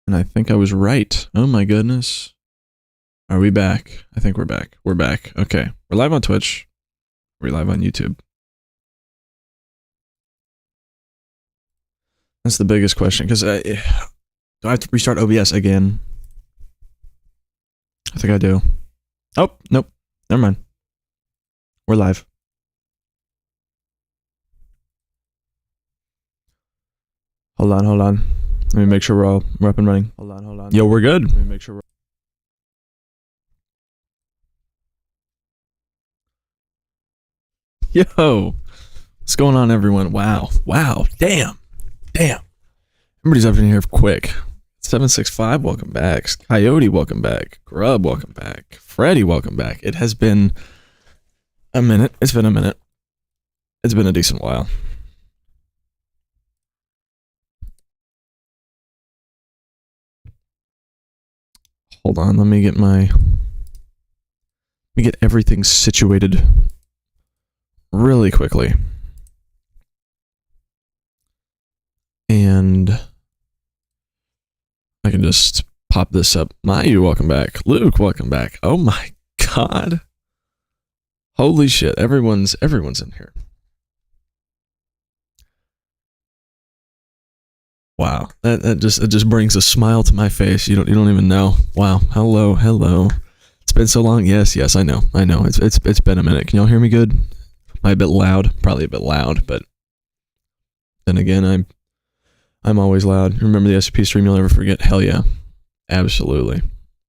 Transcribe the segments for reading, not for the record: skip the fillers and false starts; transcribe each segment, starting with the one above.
And I think I was right. Oh my goodness. Are we back? I think we're back. We're back. Okay. We're live on Twitch. We're live on YouTube. That's the biggest question, because do I have to restart OBS again? I think I do. Oh, nope. Never mind. We're live. Hold on. Let me make sure we're up and running. Hold on. Yo, we're good. Let me make sure Yo, what's going on, everyone? Wow. Damn. Everybody's up in here quick. 765, welcome back. Coyote, welcome back. Grub, welcome back. Freddy, welcome back. It has been a minute. It's been a decent while. Hold on, let me get everything situated really quickly. And I can just pop this up. Mayu, welcome back. Luke, welcome back. Oh my god. Holy shit, everyone's in here. Wow, it just brings a smile to my face. You don't even know. Wow, hello. It's been so long. Yes, I know. It's been a minute. Can y'all hear me good? Am I a bit loud? Probably a bit loud, but then again, I'm always loud. Remember the SCP stream you'll never forget? Hell yeah, absolutely.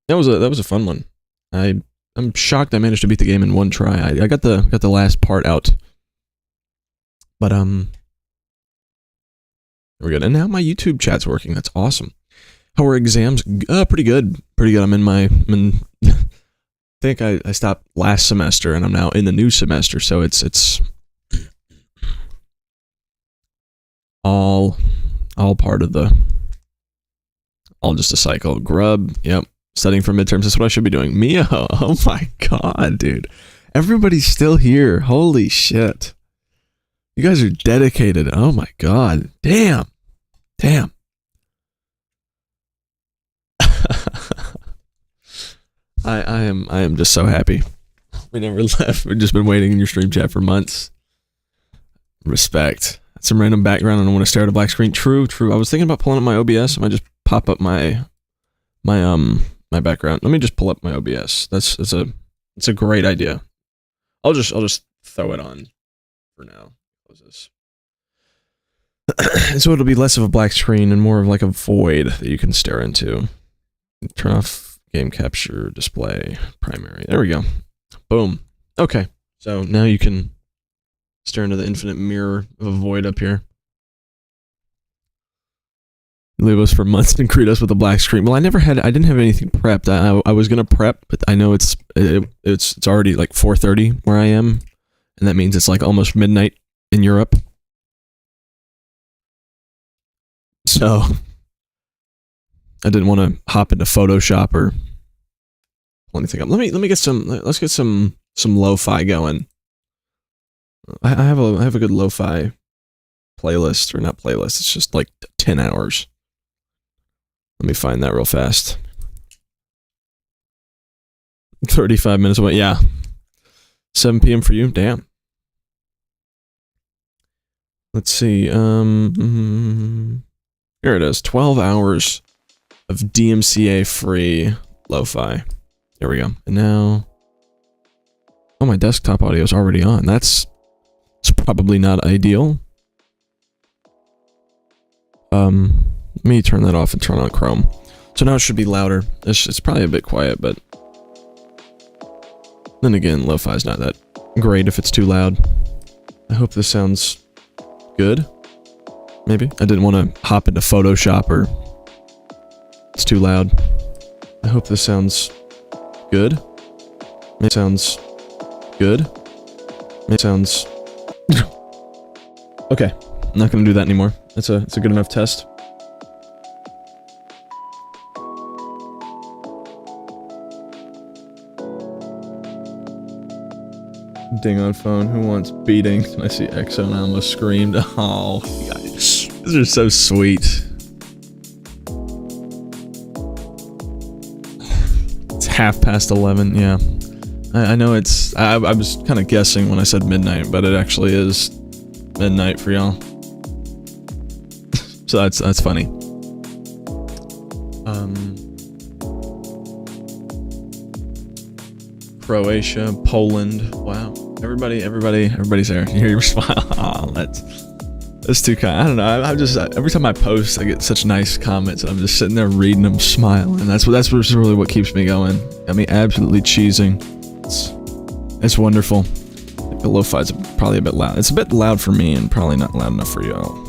That was a fun one. I'm shocked I managed to beat the game in one try. I got the last part out, but we're good. And now my YouTube chat's working. That's awesome. How are exams? Pretty good. I think I stopped last semester and I'm now in the new semester, so it's all part of all just a cycle. Grub, yep. Studying for midterms. That's what I should be doing. Mia, oh my god, dude. Everybody's still here. Holy shit. You guys are dedicated. Oh my god. Damn. I am just so happy. We never left. We've just been waiting in your stream chat for months. Respect. Some random background. I don't want to stare at a black screen. True. I was thinking about pulling up my OBS. I might just pop up my background. Let me just pull up my OBS. It's a great idea. I'll just throw it on for now. Close this. So it'll be less of a black screen and more of like a void that you can stare into. Turn off game capture display primary. There we go. Boom. Okay. So now you can stare into the infinite mirror of a void up here. Leave us for months and greet us with a black screen. Well, I didn't have anything prepped. I was gonna prep, but I know it's already like 4:30 where I am, and that means it's like almost midnight in Europe. So I didn't want to hop into Photoshop or pull anything up. Let's get some lo-fi going. I have a good lo-fi playlist, or not playlist. It's just like 10 hours. Let me find that real fast. 35 minutes away. Yeah. 7 p.m. for you? Damn. Let's see. Here it is. 12 hours of DMCA free lo-fi. There we go. And now, oh, my desktop audio is already on. It's probably not ideal. Let me turn that off and turn on Chrome. So now it should be louder. It's probably a bit quiet, but then again, lo-fi is not that great if it's too loud. I hope this sounds good. Maybe. I didn't want to hop into Photoshop or it's too loud. I hope this sounds good. It sounds good. It sounds okay. I'm not going to do that anymore. It's a good enough test. Ding on phone. Who wants beating? I see Exo and I almost screamed. Oh, guys. These are so sweet. 11:30, yeah. I know it's... I was kind of guessing when I said midnight, but it actually is midnight for y'all. So that's funny. Croatia, Poland, wow. Everybody's there. You hear your smile. Oh, that's too kind. I don't know. I'm just every time I post, I get such nice comments, and I'm just sitting there reading them, smiling. That's really what keeps me going. I mean, absolutely cheesing. It's wonderful. The lo-fi's probably a bit loud. It's a bit loud for me, and probably not loud enough for y'all.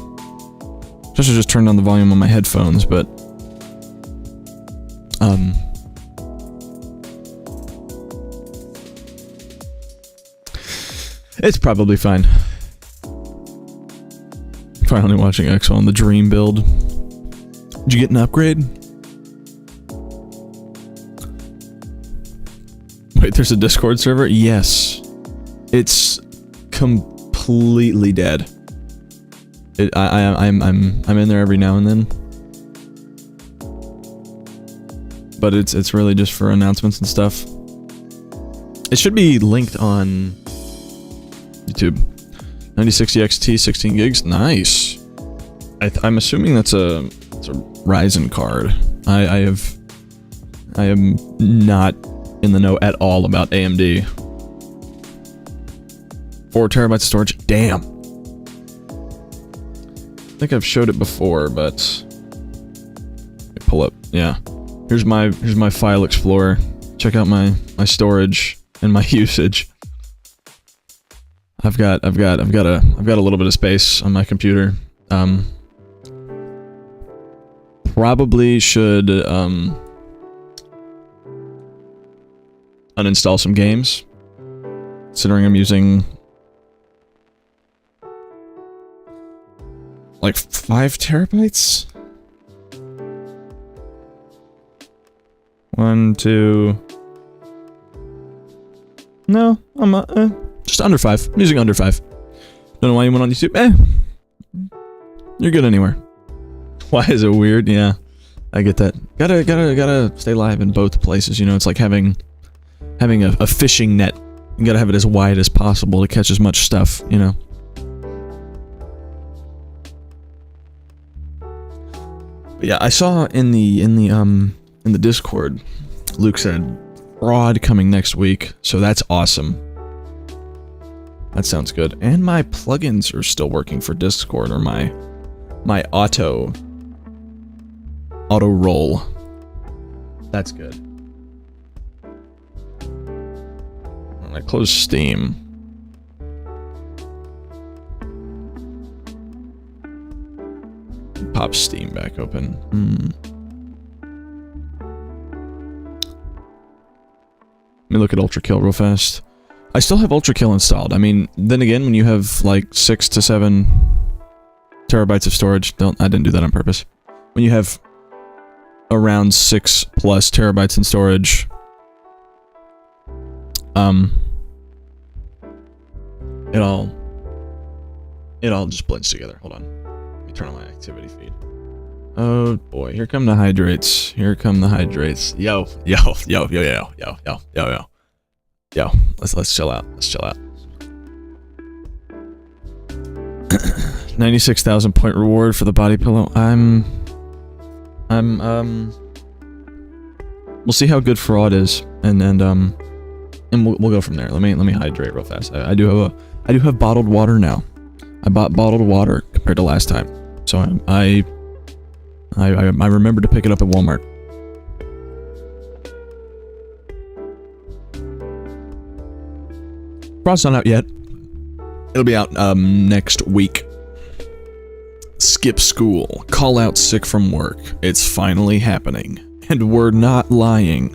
I should just turn down the volume on my headphones, but it's probably fine. Finally watching Exo on the Dream build. Did you get an upgrade? Wait, there's a Discord server? Yes. It's completely dead. I'm in there every now and then. But it's really just for announcements and stuff. It should be linked on YouTube. 9060 XT, 16 gigs, nice. I'm assuming it's a Ryzen card. I am not in the know at all about AMD. 4 terabytes of storage, damn. I think I've showed it before, but let me pull up. Yeah, here's my file explorer. Check out my storage and my usage. I've got a little bit of space on my computer. Probably should uninstall some games, considering I'm using like 5 terabytes. 1, 2. No, I'm just under 5. I'm using under 5. Don't know why you went on YouTube. You're good anywhere. Why is it weird? Yeah, I get that. Gotta stay live in both places. You know, it's like having a fishing net. You gotta have it as wide as possible to catch as much stuff. You know. But yeah, I saw in the Discord, Luke said Fraud coming next week, so that's awesome. That sounds good. And my plugins are still working for Discord, or my auto roll. That's good. I close Steam. Pop Steam back open. Let me look at Ultra Kill real fast. I still have Ultra Kill installed. I mean, then again, when you have like 6 to 7 terabytes of storage, I didn't do that on purpose. When you have around 6+ terabytes in storage, it all just blends together. Hold on. Let me turn on my activity feed. Oh boy, here come the hydrates. Here come the hydrates. Yo. Yo, let's chill out. Let's chill out. 96,000 point reward for the body pillow. We'll see how good Fraud is, and we'll go from there. Let me hydrate real fast. I do have bottled water now. I bought bottled water compared to last time, so I remembered to pick it up at Walmart. Fraud's not out yet. It'll be out next week. Skip school. Call out sick from work. It's finally happening. And we're not lying.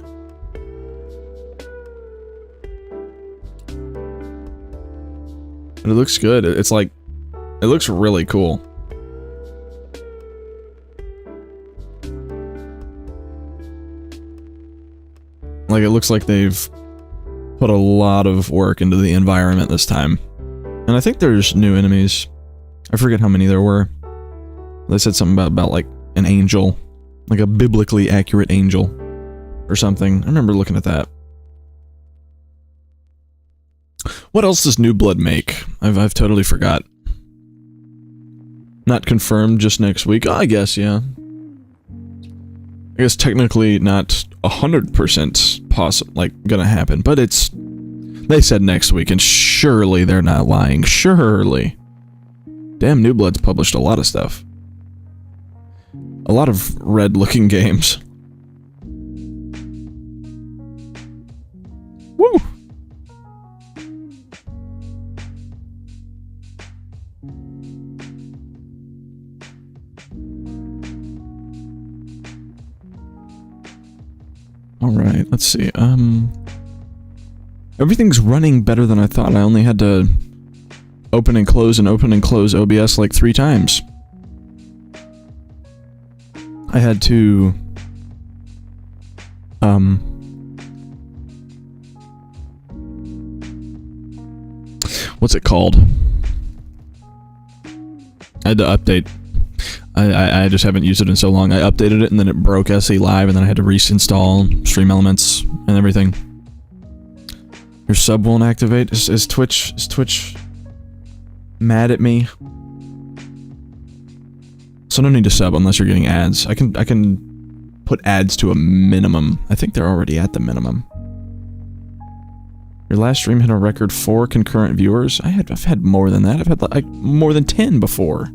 And it looks good. It's like... It looks really cool. Like, it looks like they've put a lot of work into the environment this time. And I think there's new enemies. I forget how many there were. They said something about like an angel. Like a biblically accurate angel. or something. I remember looking at that. What else does New Blood make? I've totally forgot. Not confirmed, just next week. Oh, I guess, yeah. I guess technically not 100% possible, like, gonna happen, but it's... They said next week, and surely they're not lying. Surely. Damn, New Blood's published a lot of stuff. A lot of red-looking games. Woo! Alright, let's see, everything's running better than I thought. I only had to open and close OBS like 3 times. I had to, what's it called? I had to update. I just haven't used it in so long. I updated it and then it broke SE Live and then I had to reinstall Stream Elements and everything. Your sub won't activate? Is Twitch mad at me? So no need to sub unless you're getting ads. I can put ads to a minimum. I think they're already at the minimum. Your last stream hit a record 4 concurrent viewers. I've had more than that. I've had like more than 10 before.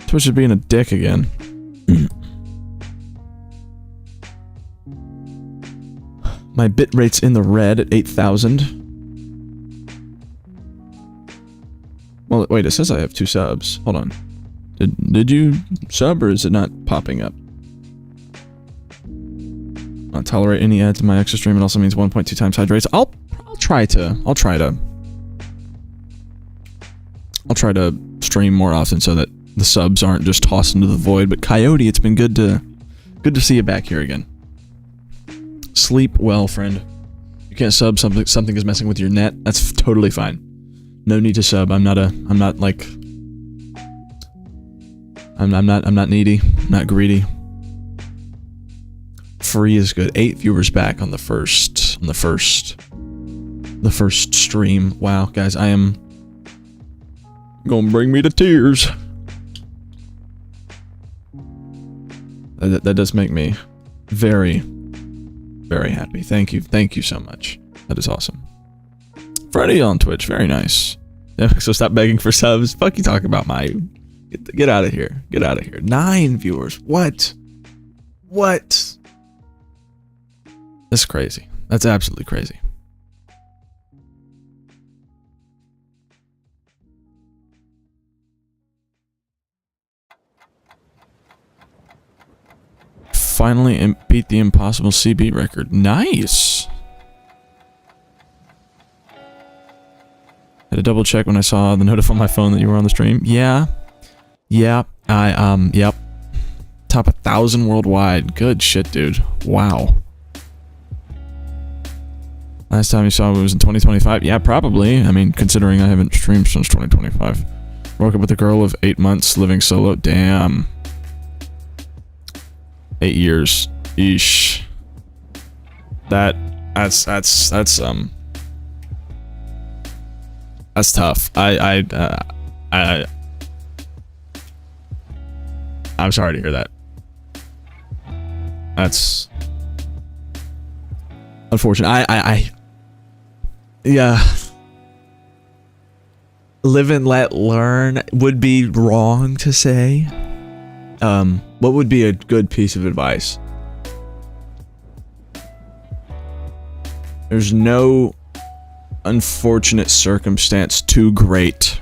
Twitch is being a dick again. My bit rate's in the red at 8,000. Well, wait, it says I have 2 subs. Hold on. Did you sub or is it not popping up? Not tolerate any ads in my extra stream. It also means 1.2 times hydrates. I'll try to stream more often so that the subs aren't just tossed into the void. But Coyote, it's been good to see you back here again. Sleep well, friend. You can't sub, something is messing with your net. That's totally fine. No need to sub. I'm not needy. I'm not greedy. Free is good. 8 viewers back on the first stream. Wow, guys, I am gonna bring me to tears. That does make me very, very happy. Thank you so much. That is awesome. Freddy on Twitch, very nice. So stop begging for subs. Fuck you talking about my... Get out of here. Get out of here. 9 viewers. What? What? That's crazy. That's absolutely crazy. Finally beat the impossible CB record. Nice! Had to double check when I saw the notif on my phone that you were on the stream. Yeah. Yeah. Yep. Top 1,000 worldwide. Good shit, dude. Wow. Last time you saw me was in 2025? Yeah, probably. I mean, considering I haven't streamed since 2025. Broke up with a girl of 8 months living solo. Damn. 8 years. Eesh. That's tough. I'm sorry to hear that. That's unfortunate. Yeah. Live and let learn would be wrong to say. What would be a good piece of advice? There's no unfortunate circumstance too great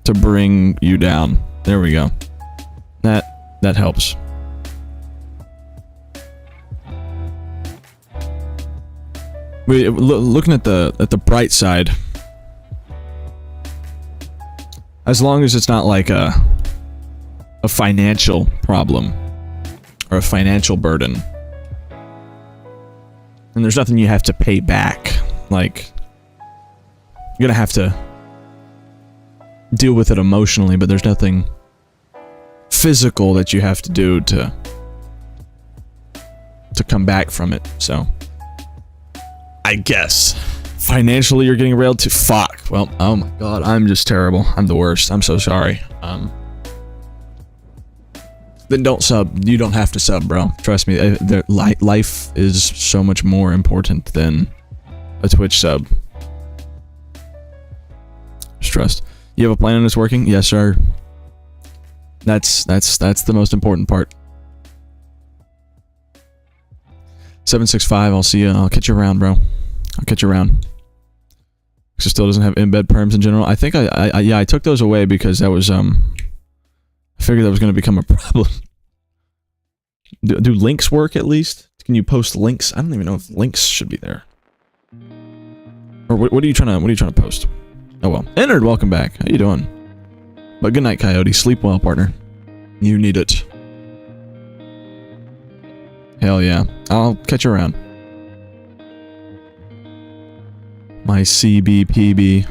to bring you down. There we go. That helps. Looking at the bright side, as long as it's not like a financial problem or a financial burden, and there's nothing you have to pay back, like you're gonna have to deal with it emotionally, but there's nothing physical that you have to do to come back from it. So I guess financially you're getting railed to. Fuck. Well, oh my god, I'm just terrible. I'm the worst. I'm so sorry. Then don't sub. You don't have to sub, bro. Trust me. Life is so much more important than a Twitch sub. Just trust. You have a plan on this working? Yes, sir. That's the most important part. 765. I'll see you. I'll catch you around, bro. I'll catch you around. Because it still doesn't have embed perms in general. I think I took those away because that was I figured that was going to become a problem. Do links work at least? Can you post links? I don't even know if links should be there. Or what are you trying to post? Oh well. Ennard, welcome back. How you doing? But good night, Coyote. Sleep well, partner. You need it. Hell yeah. I'll catch you around. My CBPB.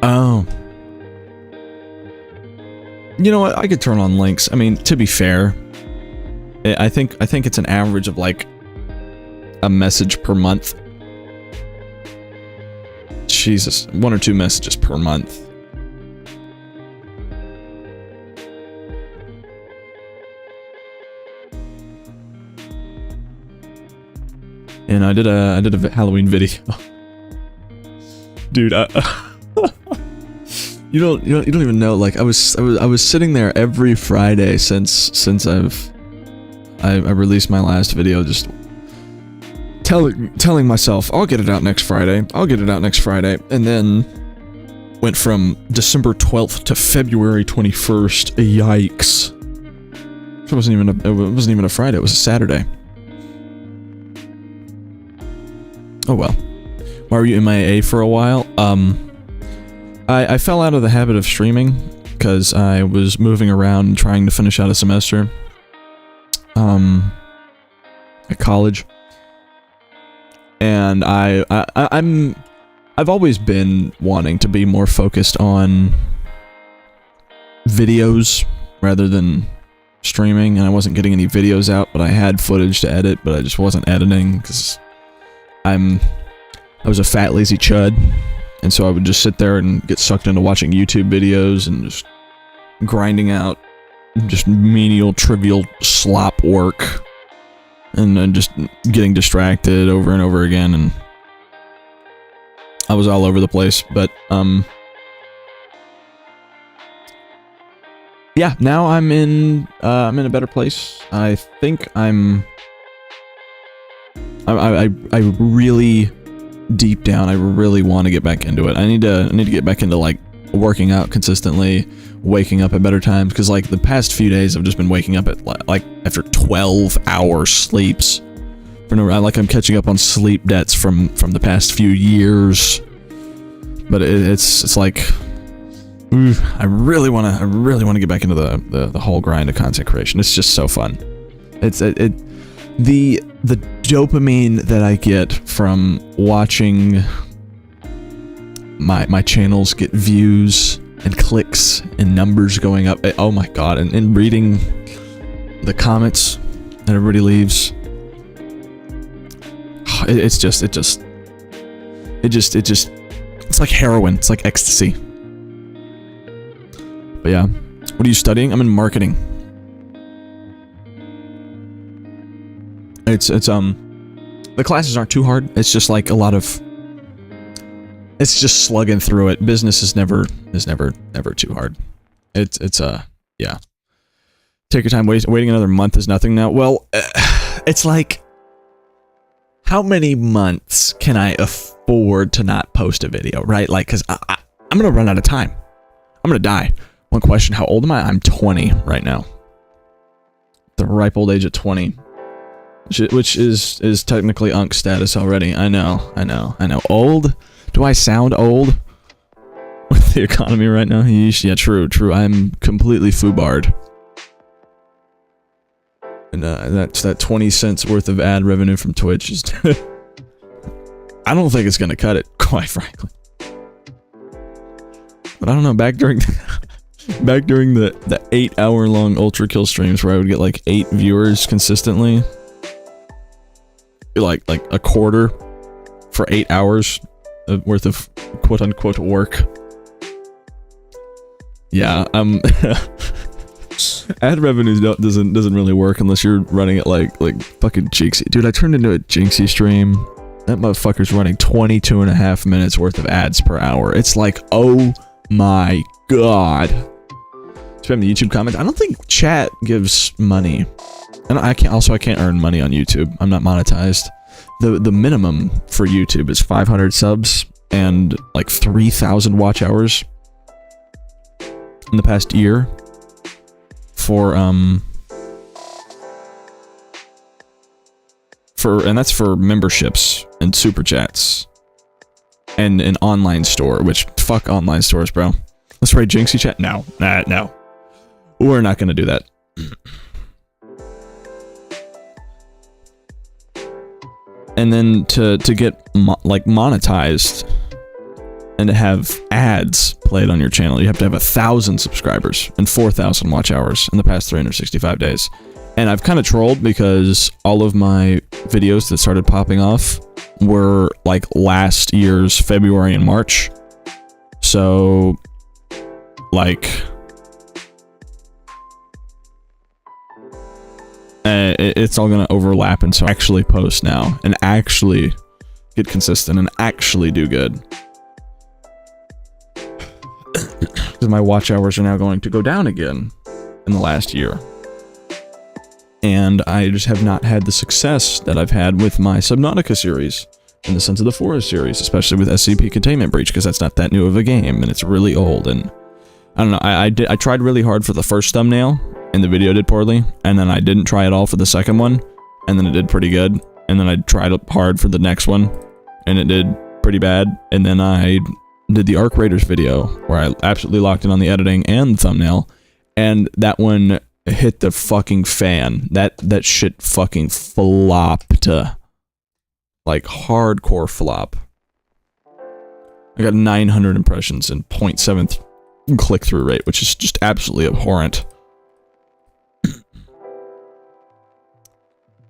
Oh. You know what? I could turn on links. I mean, to be fair, I think it's an average of like a message per month. Jesus, 1 or 2 messages per month. And I did a Halloween video. Dude, you don't even know. Like I was sitting there every Friday since I released my last video, just telling myself I'll get it out next Friday. I'll get it out next Friday, and then went from December 12th to February 21st. Yikes! It wasn't even a Friday. It was a Saturday. Oh well. Why were you MIA for a while? I fell out of the habit of streaming because I was moving around and trying to finish out a semester at college, and I've always been wanting to be more focused on videos rather than streaming, and I wasn't getting any videos out, but I had footage to edit, but I just wasn't editing because I was a fat lazy chud. And so I would just sit there and get sucked into watching YouTube videos and just grinding out just menial, trivial slop work. And then just getting distracted over and over again. And I was all over the place. But, yeah, now I'm in a better place. I think I really... deep down, I really want to get back into it. I need to get back into like working out consistently, waking up at better times, because like the past few days I've just been waking up at like after 12-hour sleeps. Like I'm catching up on sleep debts from the past few years. But it's like, I really want to get back into the whole grind of content creation. It's just so fun. The dopamine that I get from watching my channels get views and clicks and numbers going up, oh my god, and reading the comments that everybody leaves, it's like heroin. It's like ecstasy. But yeah, what are you studying? I'm in marketing. It's the classes aren't too hard. It's just like it's just slugging through it. Business is never too hard. Yeah. Take your time. Waiting another month is nothing now. Well, it's like, how many months can I afford to not post a video, right? Like, cause I'm gonna run out of time. I'm gonna die. One question: how old am I? I'm 20 right now. The ripe old age of 20. Which is technically Unk status already. I know. Old? Do I sound old? With the economy right now? Yeesh, yeah, true. I'm completely foobarred. And that's that 20 cents worth of ad revenue from Twitch is... I don't think it's gonna cut it, quite frankly. But I don't know, back during... Back during the 8-hour long Ultra Kill streams where I would get like 8 viewers consistently. Like a quarter for 8 hours worth of quote unquote work. Yeah, ad revenues doesn't really work unless you're running it like fucking Jinxie. Dude, I turned into a Jinxie stream. That motherfucker's running 22.5 minutes worth of ads per hour. It's like, oh my god. Spam the YouTube comments. I don't think chat gives money. And I can't earn money on YouTube. I'm not monetized. The minimum for YouTube is 500 subs and like 3,000 watch hours in the past year for and that's for memberships and super chats and an online store, which fuck online stores, bro. Let's rate Jinxie chat. No. We're not gonna do that. And then to get monetized and to have ads played on your channel, you have to have 1,000 subscribers and 4,000 watch hours in the past 365 days. And I've kind of trolled because all of my videos that started popping off were like last year's February and March. So, like, it's all gonna overlap, and so I actually post now and actually get consistent and actually do good. Because my watch hours are now going to go down again in the last year. And I just have not had the success that I've had with my Subnautica series and the Sons of the Forest series, especially with SCP Containment Breach, because that's not that new of a game, and it's really old, and I don't know, I tried really hard for the first thumbnail, and the video did poorly, and then I didn't try at all for the second one, and then it did pretty good, and then I tried hard for the next one, and it did pretty bad, and then I did the Arc Raiders video, where I absolutely locked in on the editing and the thumbnail, and that one hit the fucking fan. That shit fucking flopped. Like, hardcore flop. I got 900 impressions and 0.7 click-through rate, which is just absolutely abhorrent.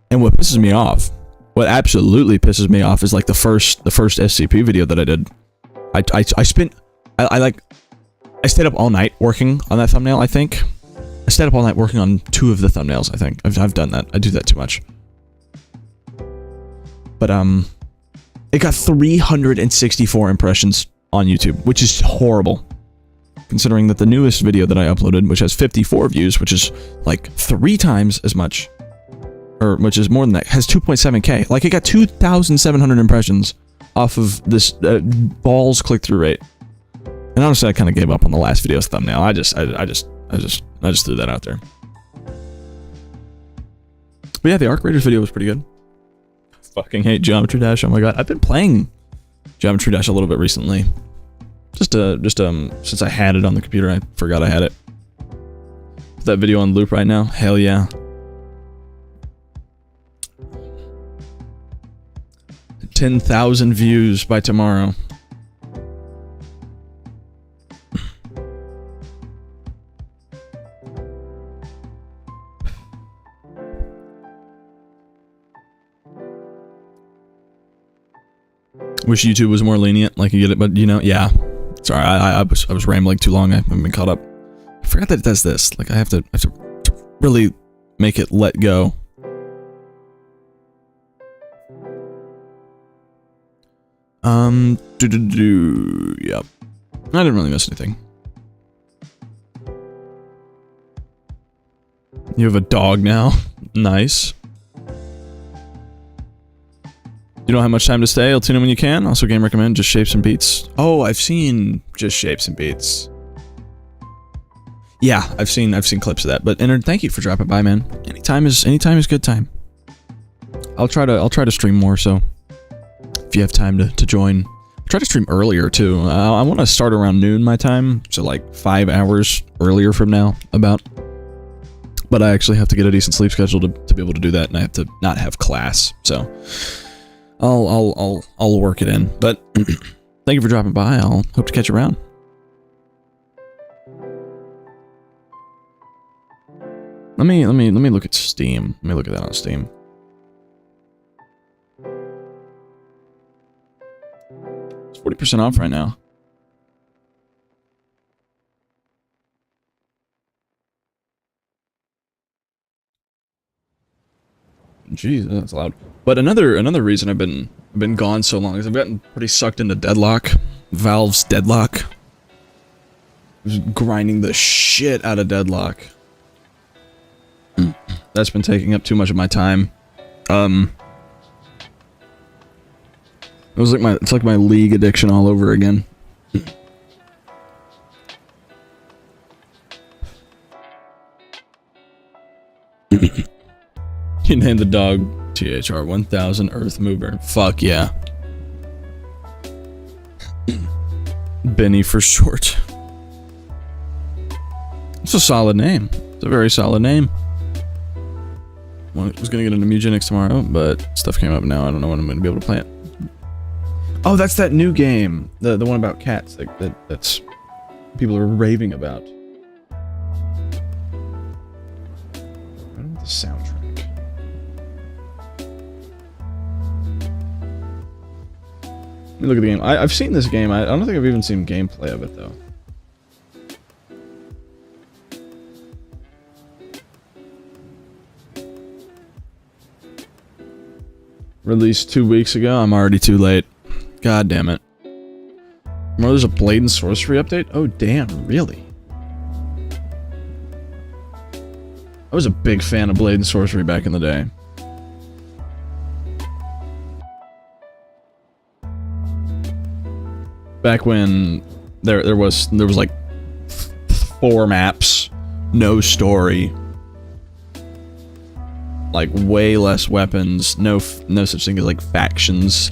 And what pisses me off, what absolutely pisses me off is like the first SCP video that I did. I stayed up all night working on that thumbnail, I think. I stayed up all night working on 2 of the thumbnails, I think. I've done that. I do that too much. But, it got 364 impressions on YouTube, which is horrible. Considering that the newest video that I uploaded, which has 54 views, which is like 3 times as much, or which is more than that, has 2.7k. Like, it got 2,700 impressions off of this balls click-through rate. And honestly, I kind of gave up on the last video's thumbnail. I just threw that out there. But yeah, the Arc Raiders video was pretty good. Fucking hate Geometry Dash. Oh my god, I've been playing Geometry Dash a little bit recently. Just since I had it on the computer, I forgot I had it. Put that video on loop right now. Hell yeah. 10,000 views by tomorrow. Wish YouTube was more lenient, like you get it, but you know, yeah. Sorry, I was rambling too long. I haven't been caught up. I forgot that it does this. Like, I have to really make it let go. Yep. I didn't really miss anything. You have a dog now. Nice. You don't have much time to stay. I'll tune in when you can. Also, game recommend Just Shapes and Beats. Oh, I've seen Just Shapes and Beats. Yeah, I've seen clips of that. But Ennard, thank you for dropping by, man. Anytime is good time. I'll try to stream more. So if you have time to join, I'll try to stream earlier too. I want to start around noon my time, so like 5 hours earlier from now, about. But I actually have to get a decent sleep schedule to be able to do that, and I have to not have class. So I'll work it in, but thank you for dropping by. I'll hope to catch you around. Let me look at Steam. Let me look at that on Steam. It's 40% off right now. Jeez, that's loud. But another reason I've been gone so long is I've gotten pretty sucked into Deadlock. Valve's Deadlock. Just grinding the shit out of Deadlock. That's been taking up too much of my time. It's like my League addiction all over again. You named the dog THR 1000 Earth Mover. Fuck yeah. Benny for short. It's a solid name. It's a very solid name. Well, I was gonna get into Mugenics tomorrow, but stuff came up now. I don't know when I'm gonna be able to play it. Oh, that's that new game. The one about cats that's people are raving about. I don't know the soundtrack. Let me look at the game. I've seen this game. I don't think I've even seen gameplay of it though. Released 2 weeks ago. I'm already too late. God damn it. Remember there's a Blade and Sorcery update? Oh damn, really? I was a big fan of Blade and Sorcery back in the day. Back when there was like 4 maps, no story, like way less weapons, no such thing as like factions.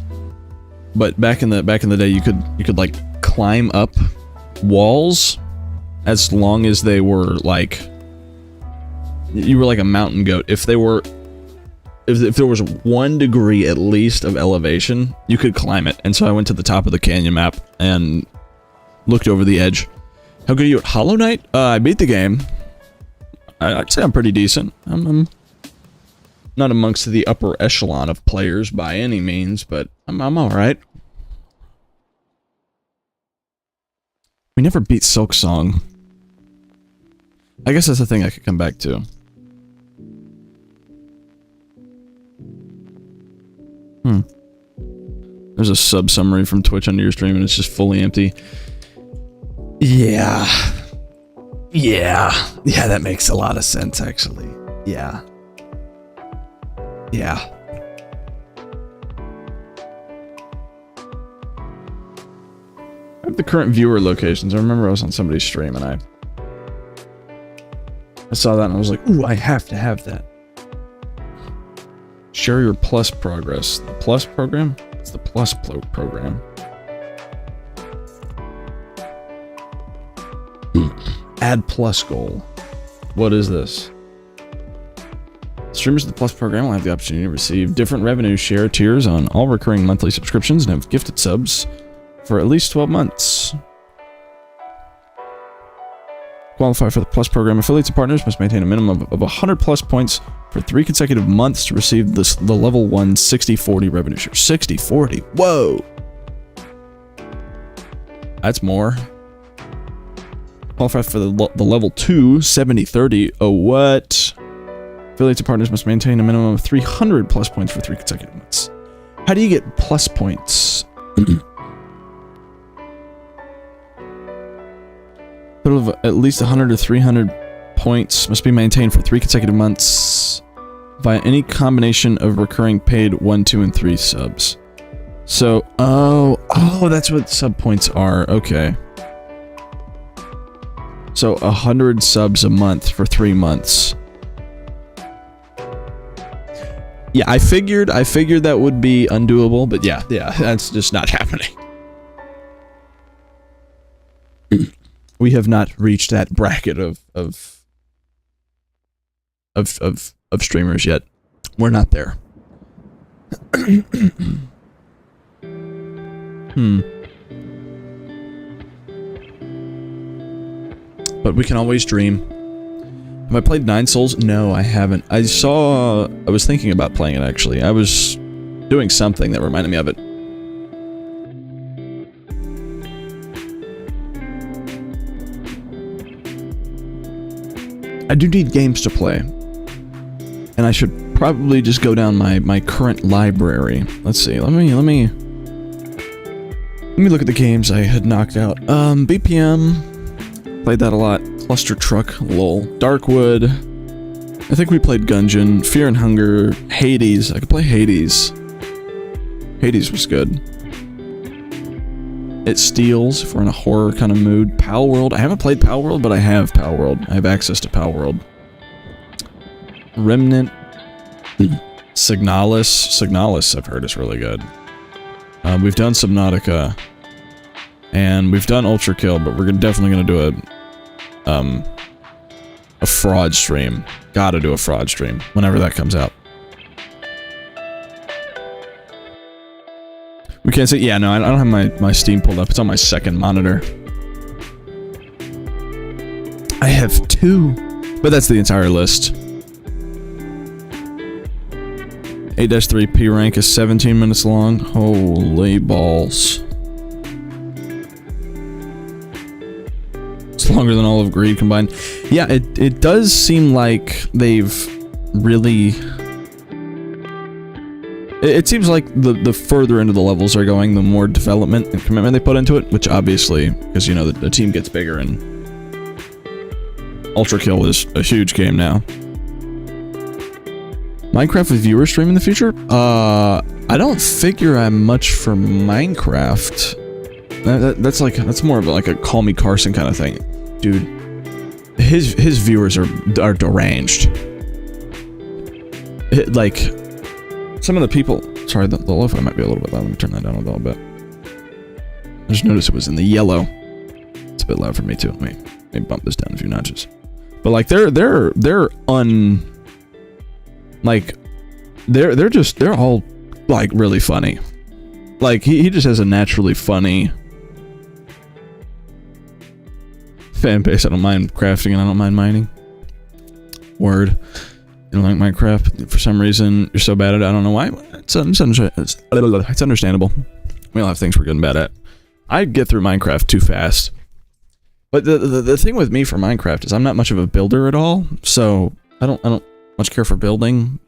But back in the day, you could like climb up walls as long as they were like you were like a mountain goat. If there was 1 degree at least of elevation, you could climb it. And so I went to the top of the canyon map and looked over the edge. How good are you at Hollow Knight? I beat the game. I'd say I'm pretty decent. I'm not amongst the upper echelon of players by any means, but I'm alright. We never beat Silk Song. I guess that's a thing I could come back to. There's a sub summary from Twitch under your stream and it's just fully empty. Yeah, that makes a lot of sense actually. Yeah. I have the current viewer locations. I remember I was on somebody's stream and I saw that and I was like, ooh, I have to have that. Share your plus progress. The plus program? It's the plus program. Add plus goal. What is this? Streamers of the plus program will have the opportunity to receive different revenue share tiers on all recurring monthly subscriptions and have gifted subs for at least 12 months. Qualify for the plus program. Affiliates and partners must maintain a minimum of 100 plus points for 3 consecutive months to receive the level 1 60/40 revenue share. 60/40. Whoa. That's more. Qualify for the level 2 70/30. Oh, what? Affiliates and partners must maintain a minimum of 300 plus points for 3 consecutive months. How do you get plus points? Total of at least 100 to 300 points must be maintained for 3 consecutive months via any combination of recurring paid 1, 2, and 3 subs. So, oh, that's what sub points are. Okay. So 100 subs a month for 3 months. Yeah, I figured that would be undoable, but yeah, that's just not happening. We have not reached that bracket of streamers yet. We're not there. But we can always dream. Have I played Nine Souls? No, I haven't. I was thinking about playing it, actually. I was doing something that reminded me of it. I do need games to play. And I should probably just go down my current library. Let's see, let me look at the games I had knocked out. BPM, played that a lot. Cluster Truck, lol. Darkwood, I think we played Gungeon. Fear and Hunger, Hades, I could play Hades. Hades was good. It Steals, if we're in a horror kind of mood. Palworld, I haven't played Palworld, but I have Palworld. I have access to Palworld. Remnant, Signalis I've heard is really good. We've done Subnautica, and we've done Ultra Kill, but we're definitely gonna do a fraud stream. Gotta do a fraud stream whenever that comes out. We can't say, yeah, no, I don't have my Steam pulled up. It's on my second monitor. I have 2, but that's the entire list. 8-3 P rank is 17 minutes long. Holy balls. It's longer than all of Greed combined. Yeah, it does seem like they've really... It seems like the further into the levels are going, the more development and commitment they put into it, which obviously, because, you know, the team gets bigger, and Ultra Kill is a huge game now. Minecraft with viewer stream in the future? I don't figure I'm much for Minecraft. That's more of like a Call Me Carson kind of thing. Dude, his viewers are deranged. Like, some of the people... Sorry, the lo-fi might be a little bit loud. Let me turn that down a little bit. I just noticed it was in the yellow. It's a bit loud for me too. Let me bump this down a few notches. But like, they're all like really funny. Like he just has a naturally funny fan base. I don't mind crafting and I don't mind mining. Word. You don't like Minecraft for some reason. You're so bad at it. I don't know why. It's understandable. We all have things we're good and bad at. I get through Minecraft too fast. But the thing with me for Minecraft is I'm not much of a builder at all. So I don't much care for building.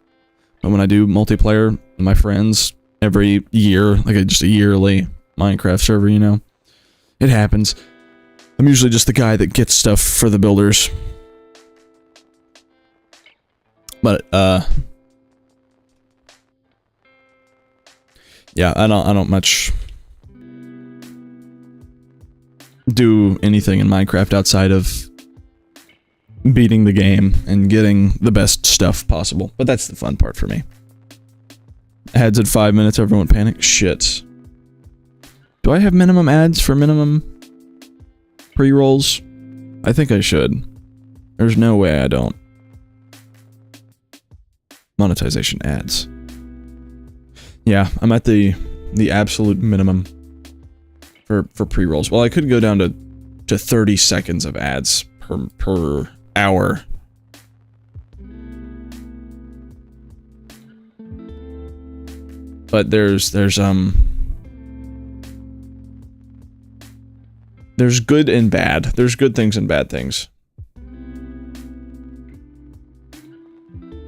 But when I do multiplayer with my friends every year, like just a yearly Minecraft server, you know, it happens. I'm usually just the guy that gets stuff for the builders. But yeah, I don't much do anything in Minecraft outside of beating the game and getting the best stuff possible. But that's the fun part for me. Ads at 5 minutes, everyone panic. Shit. Do I have minimum ads for minimum pre-rolls? I think I should. There's no way I don't. Monetization ads. Yeah, I'm at the absolute minimum for pre-rolls. Well, I could go down to 30 seconds of ads per hour. But there's good and bad. There's good things and bad things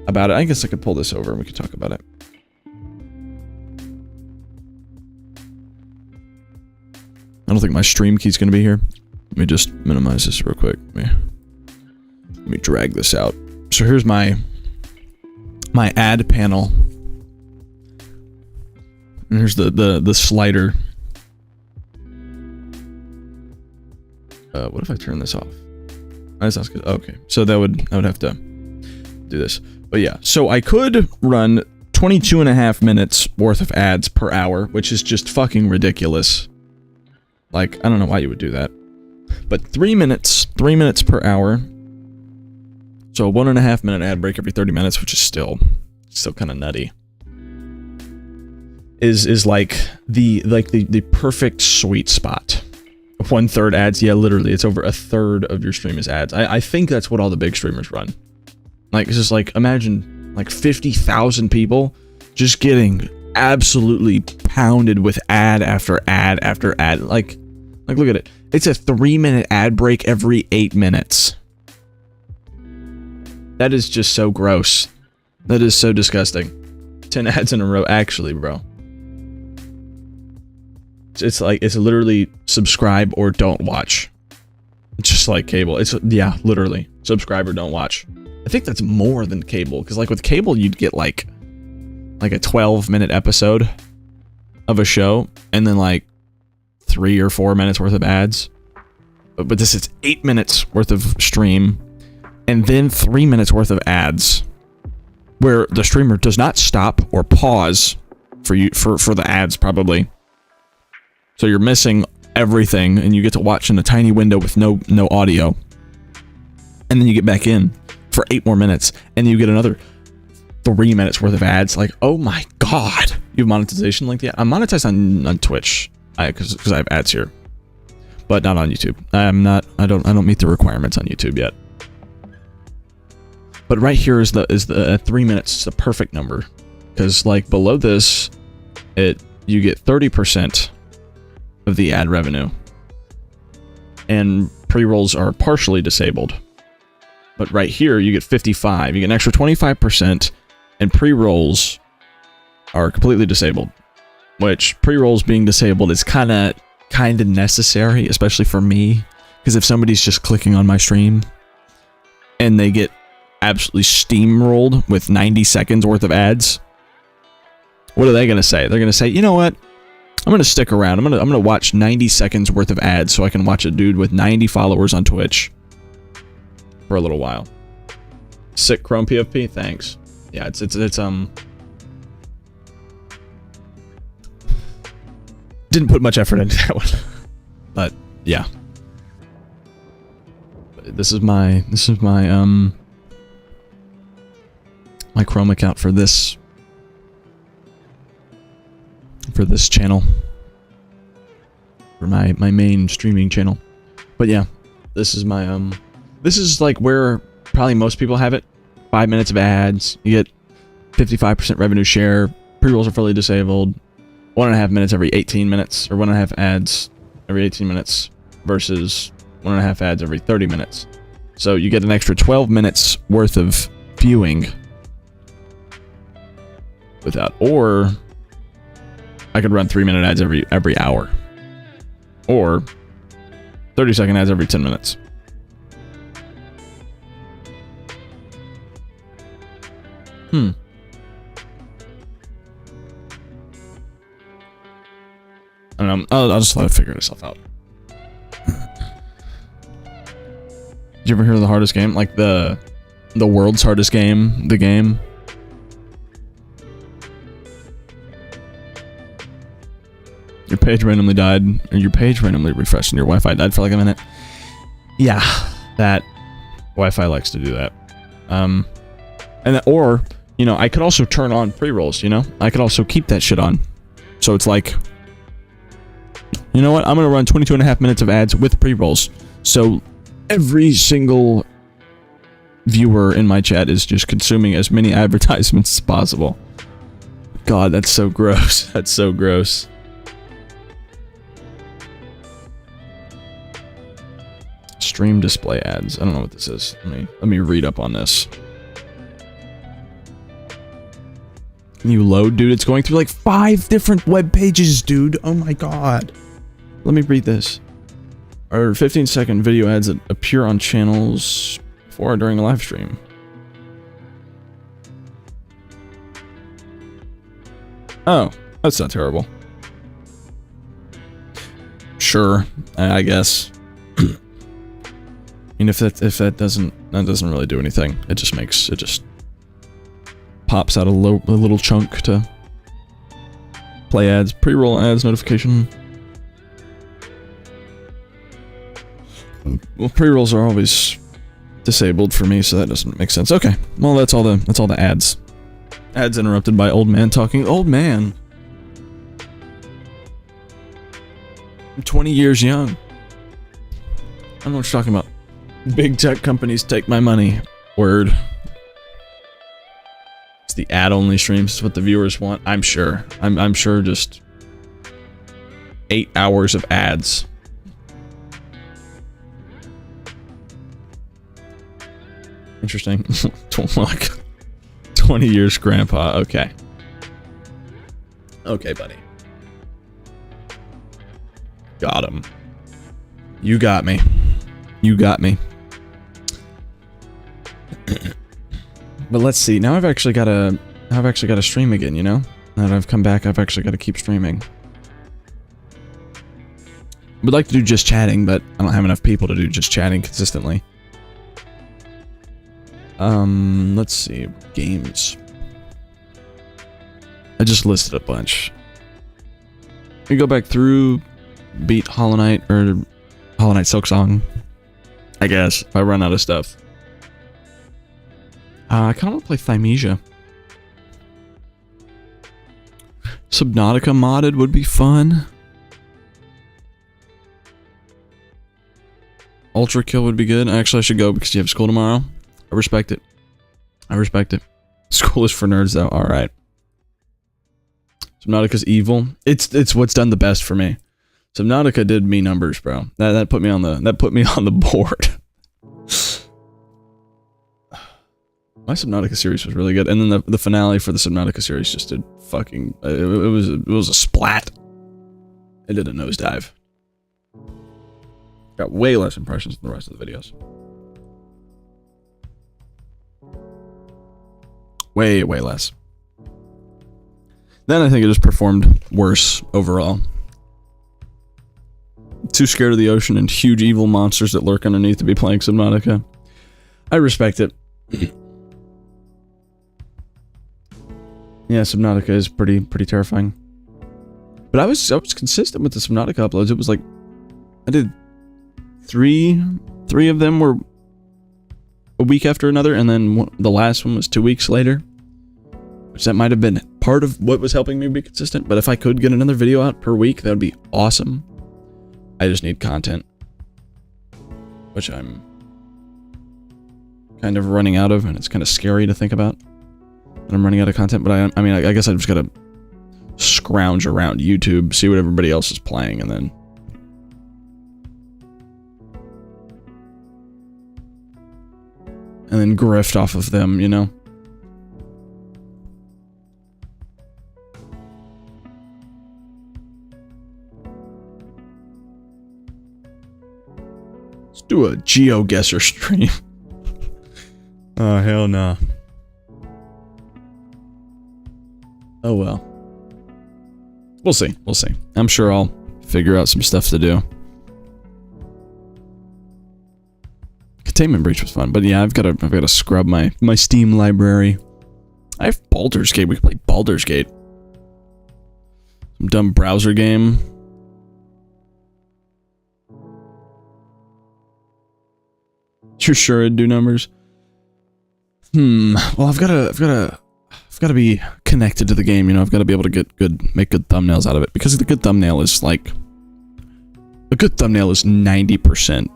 about it. I guess I could pull this over and we could talk about it. I don't think my stream key's gonna be here. Let me just minimize this real quick. Let me drag this out. So here's my ad panel. And here's the slider. What if I turn this off? That sounds good. Okay, so I would have to do this. But yeah, so I could run 22.5 minutes worth of ads per hour, which is just fucking ridiculous. Like, I don't know why you would do that. But 3 minutes per hour. So a 1.5 minute ad break every 30 minutes, which is still kind of nutty. Is like the perfect sweet spot 1/3 ads. Yeah, literally, it's over 1/3 of your stream is ads. I think that's what all the big streamers run. Like, it's just like, imagine like 50,000 people just getting absolutely pounded with ad after ad after ad. Like look at it. It's a 3-minute ad break every 8 minutes. That is just so gross. That is so disgusting. 10 ads in a row, actually, bro. It's like, it's literally subscribe or don't watch. It's just like cable. It's, yeah, literally. Subscribe or don't watch. I think that's more than cable, because like with cable, you'd get like a 12-minute episode of a show, and then like 3 or 4 minutes worth of ads. But this is 8 minutes worth of stream, and then 3 minutes worth of ads, where the streamer does not stop or pause for you for the ads, probably. So you're missing everything, and you get to watch in a tiny window with no audio. And then you get back in for 8 more minutes, and you get another 3 minutes worth of ads. Like, oh my god. You have monetization like that? I'm monetized on Twitch, because I have ads here, but not on YouTube. I don't meet the requirements on YouTube yet. But right here is the 3 minutes. It's the perfect number, because like below this, you get 30% of the ad revenue, and pre-rolls are partially disabled. But right here, you get 55. You get an extra 25%, and pre-rolls are completely disabled. Which, pre-rolls being disabled is kind of necessary, especially for me, because if somebody's just clicking on my stream and they get absolutely steamrolled with 90 seconds worth of ads, what are they gonna say? They're gonna say, you know what? I'm gonna stick around. I'm gonna watch 90 seconds worth of ads so I can watch a dude with 90 followers on Twitch for a little while. Sick Chrome PFP, thanks. Yeah, it's didn't put much effort into that one, but yeah. This is my my Chrome account for this channel, for my main streaming channel. But yeah, this is my this is like where probably most people have it. 5 minutes of ads, you get 55% revenue share. Pre-rolls are fully disabled. 1.5 minutes every 18 minutes, or 1.5 ads every 18 minutes versus 1.5 ads every 30 minutes. So you get an extra 12 minutes worth of viewing without, or I could run 3-minute ads every hour, or 30-second ads every 10 minutes. I don't know. I'll just let it figure itself out. Did you ever hear of the hardest game? Like the world's hardest game? The game? Your page randomly died, or your page randomly refreshed and your Wi-Fi died for like a minute. Yeah, that Wi-Fi likes to do that. And that, or, you know, I could also turn on pre-rolls, you know? I could also keep that shit on. So it's like, you know what? I'm going to run 22.5 minutes of ads with pre-rolls. So every single viewer in my chat is just consuming as many advertisements as possible. God, that's so gross. That's so gross. Stream display ads. I don't know what this is. Let me read up on this. Can you load, dude? It's going through like 5 different web pages, dude. Oh my god. Let me read this. Are 15-second video ads that appear on channels before or during a live stream? Oh, that's not terrible. Sure, I guess. I mean, if that doesn't really do anything. It just pops out a little chunk to play ads, pre-roll ads notification. Well, pre-rolls are always disabled for me, so that doesn't make sense. Okay, well that's all the ads. Ads interrupted by old man talking. Old man. I'm 20 years young. I don't know what you're talking about. Big tech companies take my money. Word. It's the ad-only streams. It's what the viewers want. I'm sure. I'm sure just 8 hours of ads. Interesting. Like 20 years, Grandpa. Okay. Okay, buddy. Got him. You got me. You got me. But let's see. Now I've actually got to stream again, you know? Now that I've come back, I've actually got to keep streaming. Would like to do just chatting, but I don't have enough people to do just chatting consistently. Let's see. Games. I just listed a bunch. We go back through, beat Hollow Knight, or Hollow Knight Silksong, I guess, if I run out of stuff. I kind of want to play Thymesia. Subnautica modded would be fun. Ultra Kill would be good. Actually, I should go because you have school tomorrow. I respect it. I respect it. School is for nerds, though. All right. Subnautica's evil. It's what's done the best for me. Subnautica did me numbers, bro. That put me on the board. My Subnautica series was really good, and then the finale for the Subnautica series just did fucking. It was a splat. It did a nosedive. Got way less impressions than the rest of the videos. Way less. Then I think it just performed worse overall. Too scared of the ocean and huge evil monsters that lurk underneath to be playing Subnautica. I respect it. Yeah, Subnautica is pretty terrifying. But I was consistent with the Subnautica uploads. It was like I did three of them were a week after another, and then the last one was 2 weeks later. Which that might have been part of what was helping me be consistent. But if I could get another video out per week, that would be awesome. I just need content, which I'm kind of running out of, and it's kind of scary to think about that I'm running out of content. But I mean, I guess I just gotta scrounge around YouTube, see what everybody else is playing, and then grift off of them, you know? Let's do a GeoGuessr stream. Oh, hell no. Oh well. We'll see. We'll see. I'm sure I'll figure out some stuff to do. Containment Breach was fun, but yeah, I've got to scrub my Steam library. I have Baldur's Gate. We can play Baldur's Gate. Some dumb browser game. You're sure it'd do numbers? Well, I've got to be connected to the game, you know. I've got to be able to make good thumbnails out of it, because the good thumbnail is like a good thumbnail is 90%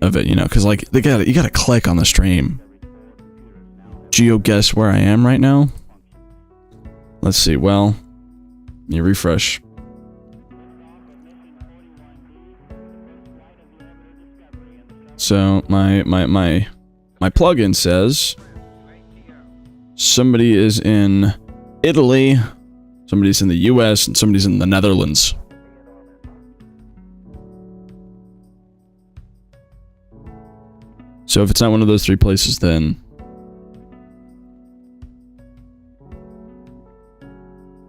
of it, you know, because like you gotta click on the stream. GeoGuess where I am right now. Let's see. Well, let me refresh. So my plugin says somebody is in Italy, somebody's in the US, and somebody's in the Netherlands. So if it's not one of those three places, then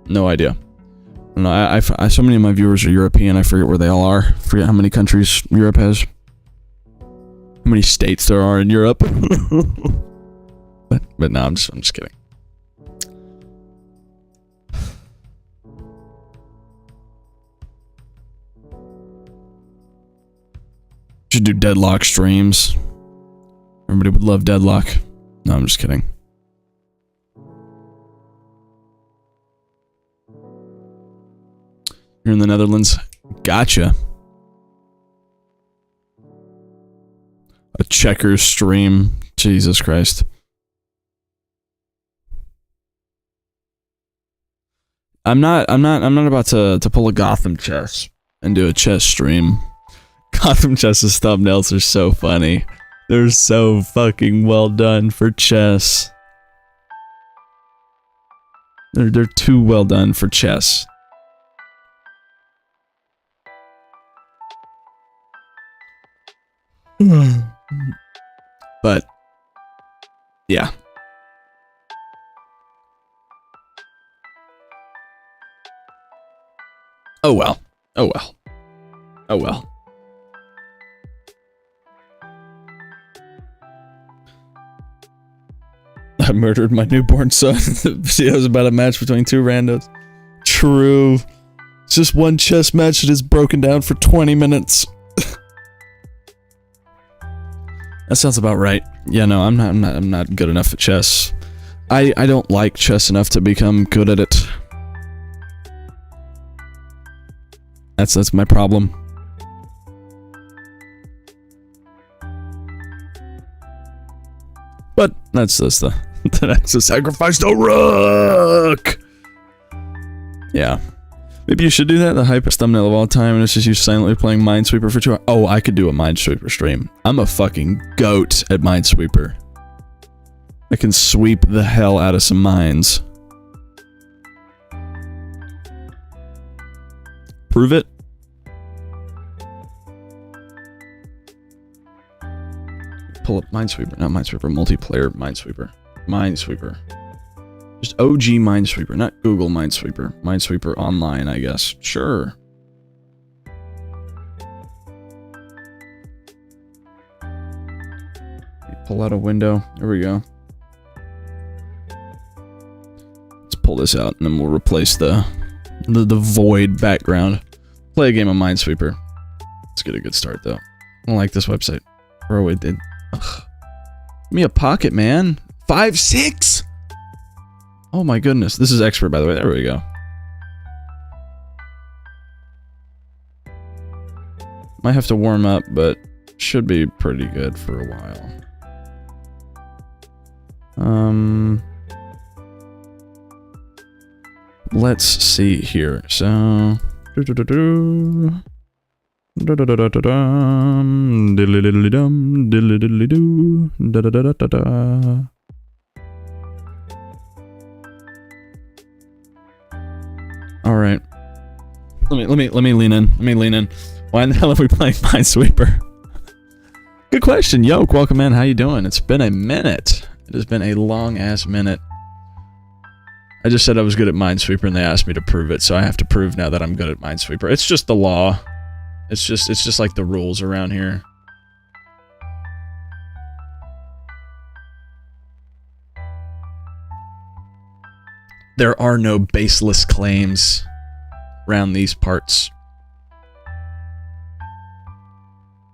no idea. I don't know, I so many of my viewers are European, I forget where they all are. I forget how many countries Europe has. How many states there are in Europe. but no, I'm just kidding. Should do Deadlock streams. Everybody would love Deadlock. No, I'm just kidding. You're in the Netherlands. Gotcha. checkers stream. Jesus Christ. I'm not about to pull a Gotham chess and do a chess stream. Gotham chess's thumbnails are so funny. They're so fucking well done for chess. They're too well done for chess. But yeah. Oh well. Oh well. Oh well. I murdered my newborn son. The video is about a match between two randos. True. It's just one chess match that is broken down for 20 minutes. That sounds about right. Yeah, no, I'm not good enough at chess. I don't like chess enough to become good at it. That's my problem. But that's the sacrifice to Rook. Yeah. Maybe you should do that, the hypest thumbnail of all time, and it's just you silently playing Minesweeper for 2 hours. Oh, I could do a Minesweeper stream. I'm a fucking goat at Minesweeper. I can sweep the hell out of some mines. Prove it. Pull up Minesweeper, not Minesweeper, multiplayer Minesweeper. Minesweeper. Just OG Minesweeper, not Google Minesweeper. Minesweeper Online, I guess. Sure. Pull out a window. There we go. Let's pull this out, and then we'll replace the void background. Play a game of Minesweeper. Let's get a good start, though. I don't like this website. Bro, it did. Ugh. Give me a pocket, man. 5.6? Oh my goodness. This is expert, by the way. There we go. Might have to warm up, but should be pretty good for a while. Let's see here. So... All right. Let me lean in. Let me lean in. Why in the hell are we playing Minesweeper? Good question, Yoke. Welcome in. How you doing? It's been a minute. It has been a long ass minute. I just said I was good at Minesweeper, and they asked me to prove it, so I have to prove now that I'm good at Minesweeper. It's just the law. It's just like the rules around here. There are no baseless claims around these parts.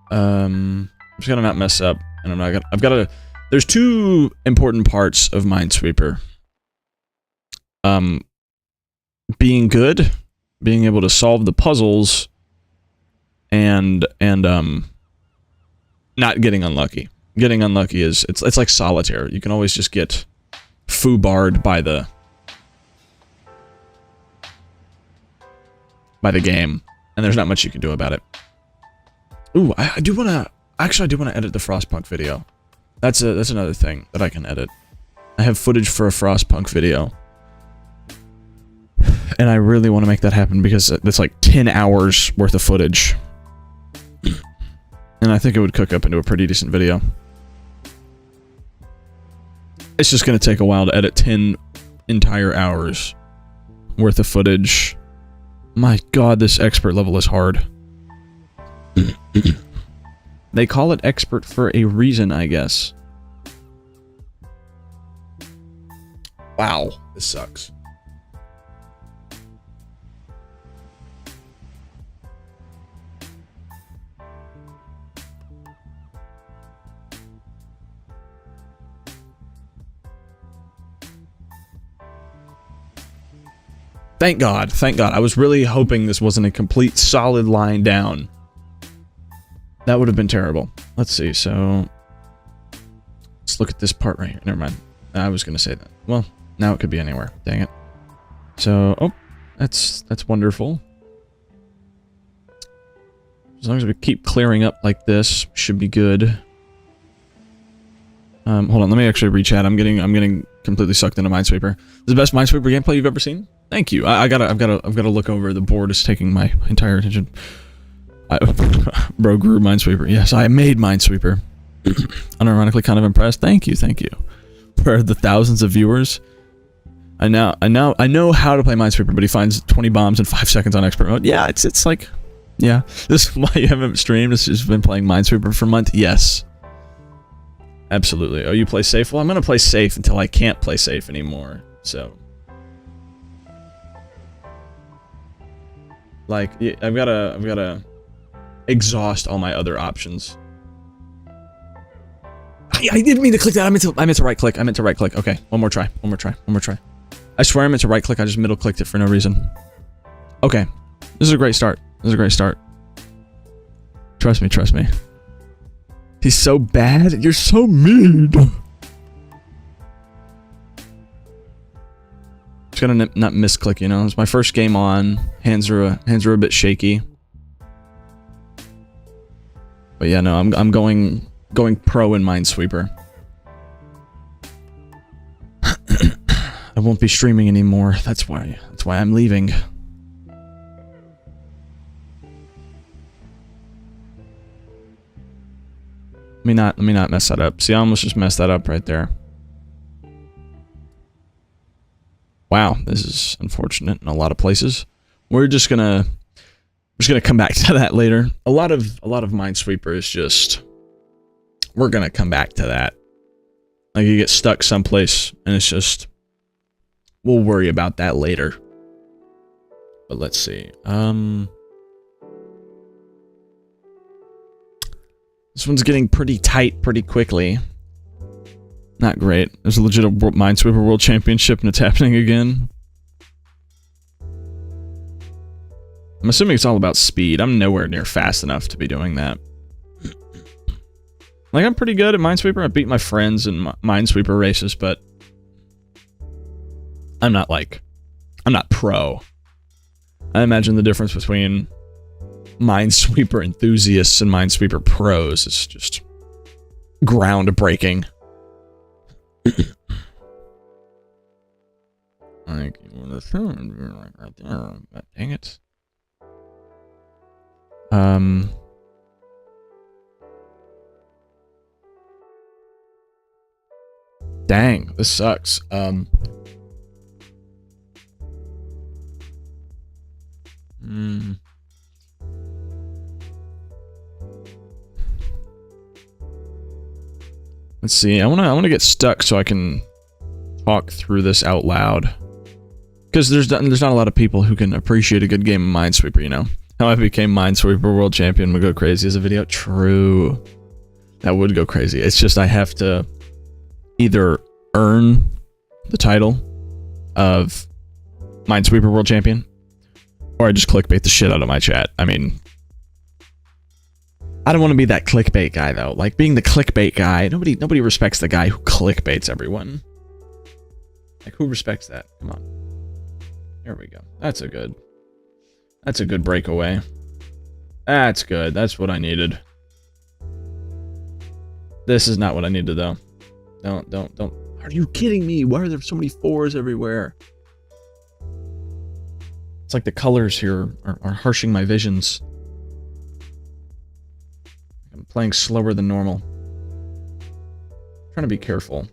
I'm just gonna not mess up, and I've got to. There's two important parts of Minesweeper. Being good, being able to solve the puzzles, and not getting unlucky. Getting unlucky is it's like solitaire. You can always just get foobarred by the game, and there's not much you can do about it. Ooh, I do want to edit the Frostpunk video. That's another thing that I can edit. I have footage for a Frostpunk video, and I really want to make that happen because it's like 10 hours worth of footage, and I think it would cook up into a pretty decent video. It's just going to take a while to edit 10 entire hours worth of footage. My god, this expert level is hard. They call it expert for a reason, I guess. Wow, this sucks. Thank God, thank God. I was really hoping this wasn't a complete solid line down. That would have been terrible. Let's see, so... Let's look at this part right here. Never mind. I was gonna say that. Well, now it could be anywhere. Dang it. So, oh, that's wonderful. As long as we keep clearing up like this, should be good. Hold on, let me actually re-chat. I'm getting completely sucked into Minesweeper. This is the best Minesweeper gameplay you've ever seen? Thank you. I've gotta look over. The board is taking my entire attention. Bro grew Minesweeper. Yes, I made Minesweeper. Unironically kind of impressed. Thank you. For the thousands of viewers. I know how to play Minesweeper, but he finds 20 bombs in 5 seconds on expert mode. Yeah, it's like, yeah. This is why you haven't streamed. This has been playing Minesweeper for a month. Yes. Absolutely. Oh, you play safe? Well, I'm gonna play safe until I can't play safe anymore. So, like, yeah, I've gotta exhaust all my other options. I didn't mean to click that. I meant to right click. Okay, one more try. I swear I meant to right click. I just middle clicked it for no reason. Okay, this is a great start. Trust me. He's so bad. You're so mean. Just gonna not misclick, you know. It's my first game on. Hands are a bit shaky. But yeah, no, I'm going pro in Minesweeper. I won't be streaming anymore. That's why I'm leaving. Let me not mess that up. See, I almost just messed that up right there. Wow, this is unfortunate in a lot of places. We're just gonna come back to that later. A lot of Minesweeper is just, we're gonna come back to that. Like, you get stuck someplace and it's just, we'll worry about that later. But let's see. This one's getting pretty tight pretty quickly. Not great. There's a legit Minesweeper World Championship and it's happening again. I'm assuming it's all about speed. I'm nowhere near fast enough to be doing that. Like, I'm pretty good at Minesweeper. I beat my friends in Minesweeper races, but I'm not pro. I imagine the difference between Minesweeper enthusiasts and Minesweeper pros is just groundbreaking. Like, right there. Dang it. Dang, this sucks. Let's see. I wanna get stuck so I can talk through this out loud. Because there's not a lot of people who can appreciate a good game of Minesweeper, you know? How I became Minesweeper World Champion would go crazy as a video. True. That would go crazy. It's just I have to either earn the title of Minesweeper World Champion, or I just clickbait the shit out of my chat. I mean, I don't want to be that clickbait guy, though. Like, being the clickbait guy, nobody respects the guy who clickbaits everyone. Like, who respects that? Come on. There we go. That's a good breakaway. That's good. That's what I needed. This is not what I needed, though. Don't. Are you kidding me? Why are there so many 4s everywhere? It's like the colors here are harshing my visions. I'm playing slower than normal. I'm trying to be careful.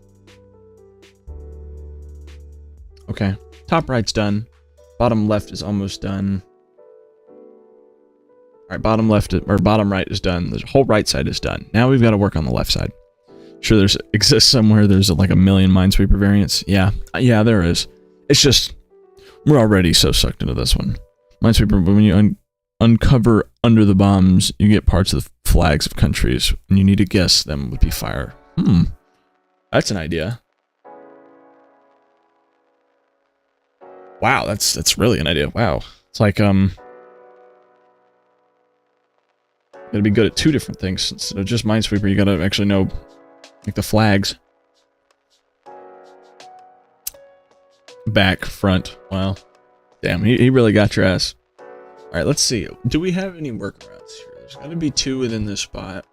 Okay. Top right's done. Bottom left is almost done. Alright, bottom right is done. The whole right side is done. Now we've got to work on the left side. Sure, exists somewhere. There's like a million Minesweeper variants. Yeah, there is. It's just, we're already so sucked into this one. Minesweeper, when you uncover under the bombs, you get parts of the flags of countries, and you need to guess them would be fire. That's an idea. Wow, that's really an idea. Wow. It's like, gotta be good at 2 different things. Instead of just Minesweeper, you gotta actually know, like, the flags. back, front. Wow. Damn, he really got your ass. Alright, let's see. Do we have any workarounds here? There's got to be 2 within this spot.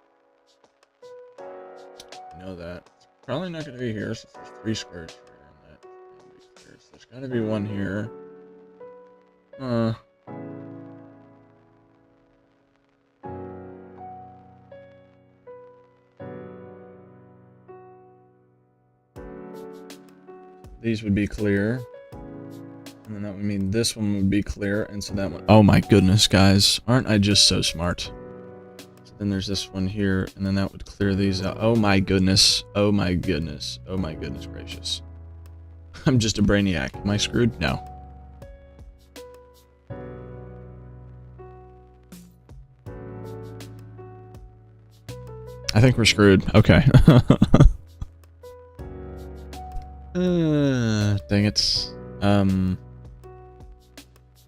I know that. It's probably not going to be here, since there's 3 squares here. And that so there's got to be 1 here. These would be clear. And then that would mean this one would be clear, and so that one... Oh my goodness, guys. Aren't I just so smart? So then there's this one here, and then that would clear these out. Oh my goodness. Oh my goodness. Oh my goodness gracious. I'm just a brainiac. Am I screwed? No. I think we're screwed. Okay. Dang it.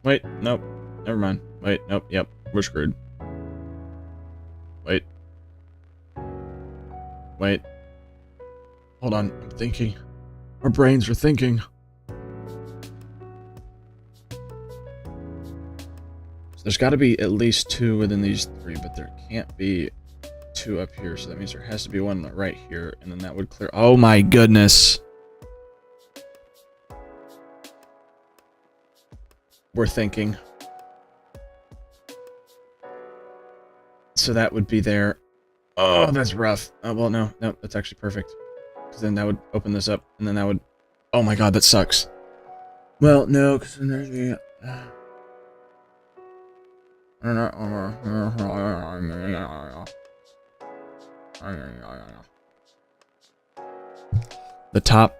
Wait, nope. Never mind. Wait, nope, yep. We're screwed. Wait. Wait. Hold on, I'm thinking. Our brains are thinking. So there's gotta be at least 2 within these 3, but there can't be 2 up here, so that means there has to be 1 right here, and then that would clear. Oh my goodness. We're thinking. So that would be there. Oh, that's rough. Oh, well, no, that's actually perfect. Because then that would open this up, and then that would... Oh my god, that sucks. Well, no, because then there's the... The top.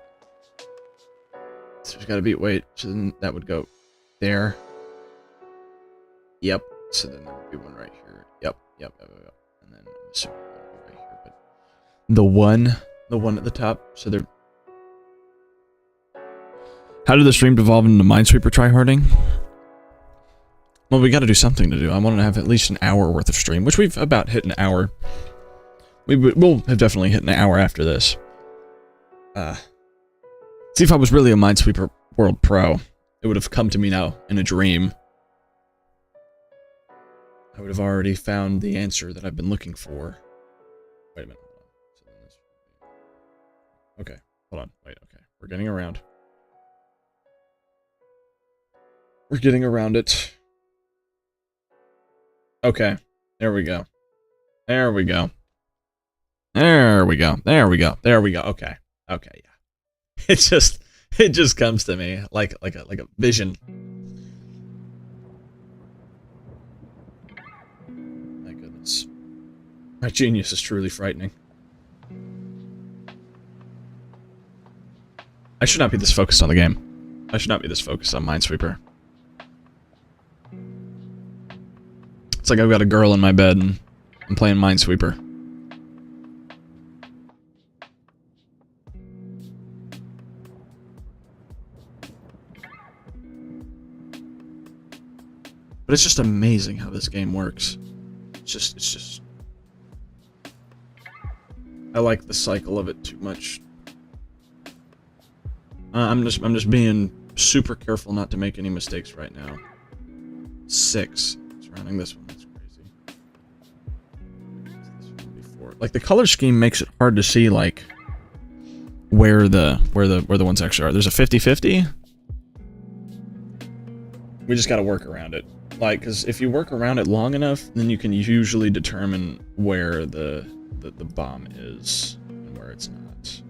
So there's gotta be... Wait, so then that would go... There. Yep. So then there would be 1 right here. Yep. And then I'm assuming that would be right here. But the one at the top. So there. How did the stream devolve into Minesweeper tryharding? Well, we got to do something to do. I want to have at least an hour worth of stream, which we've about hit an hour. We'll have definitely hit an hour after this. See, if I was really a Minesweeper World Pro, it would have come to me now in a dream. I would have already found the answer that I've been looking for. Wait a minute. Hold on. Okay. Hold on. Wait. Okay. We're getting around. We're getting around it. Okay. There we go. There we go. There we go. There we go. There we go. Okay. Okay. Yeah. It just comes to me like a vision. My goodness. My genius is truly frightening. I should not be this focused on the game. I should not be this focused on Minesweeper. It's like I've got a girl in my bed and I'm playing Minesweeper. But it's just amazing how this game works. It's just... I like the cycle of it too much. I'm just being super careful not to make any mistakes right now. 6. Surrounding this one, that's crazy. This one would be 4. Like, the color scheme makes it hard to see, like, where the ones actually are. There's a 50-50. We just gotta work around it. Like, because if you work around it long enough, then you can usually determine where the bomb is and where it's not.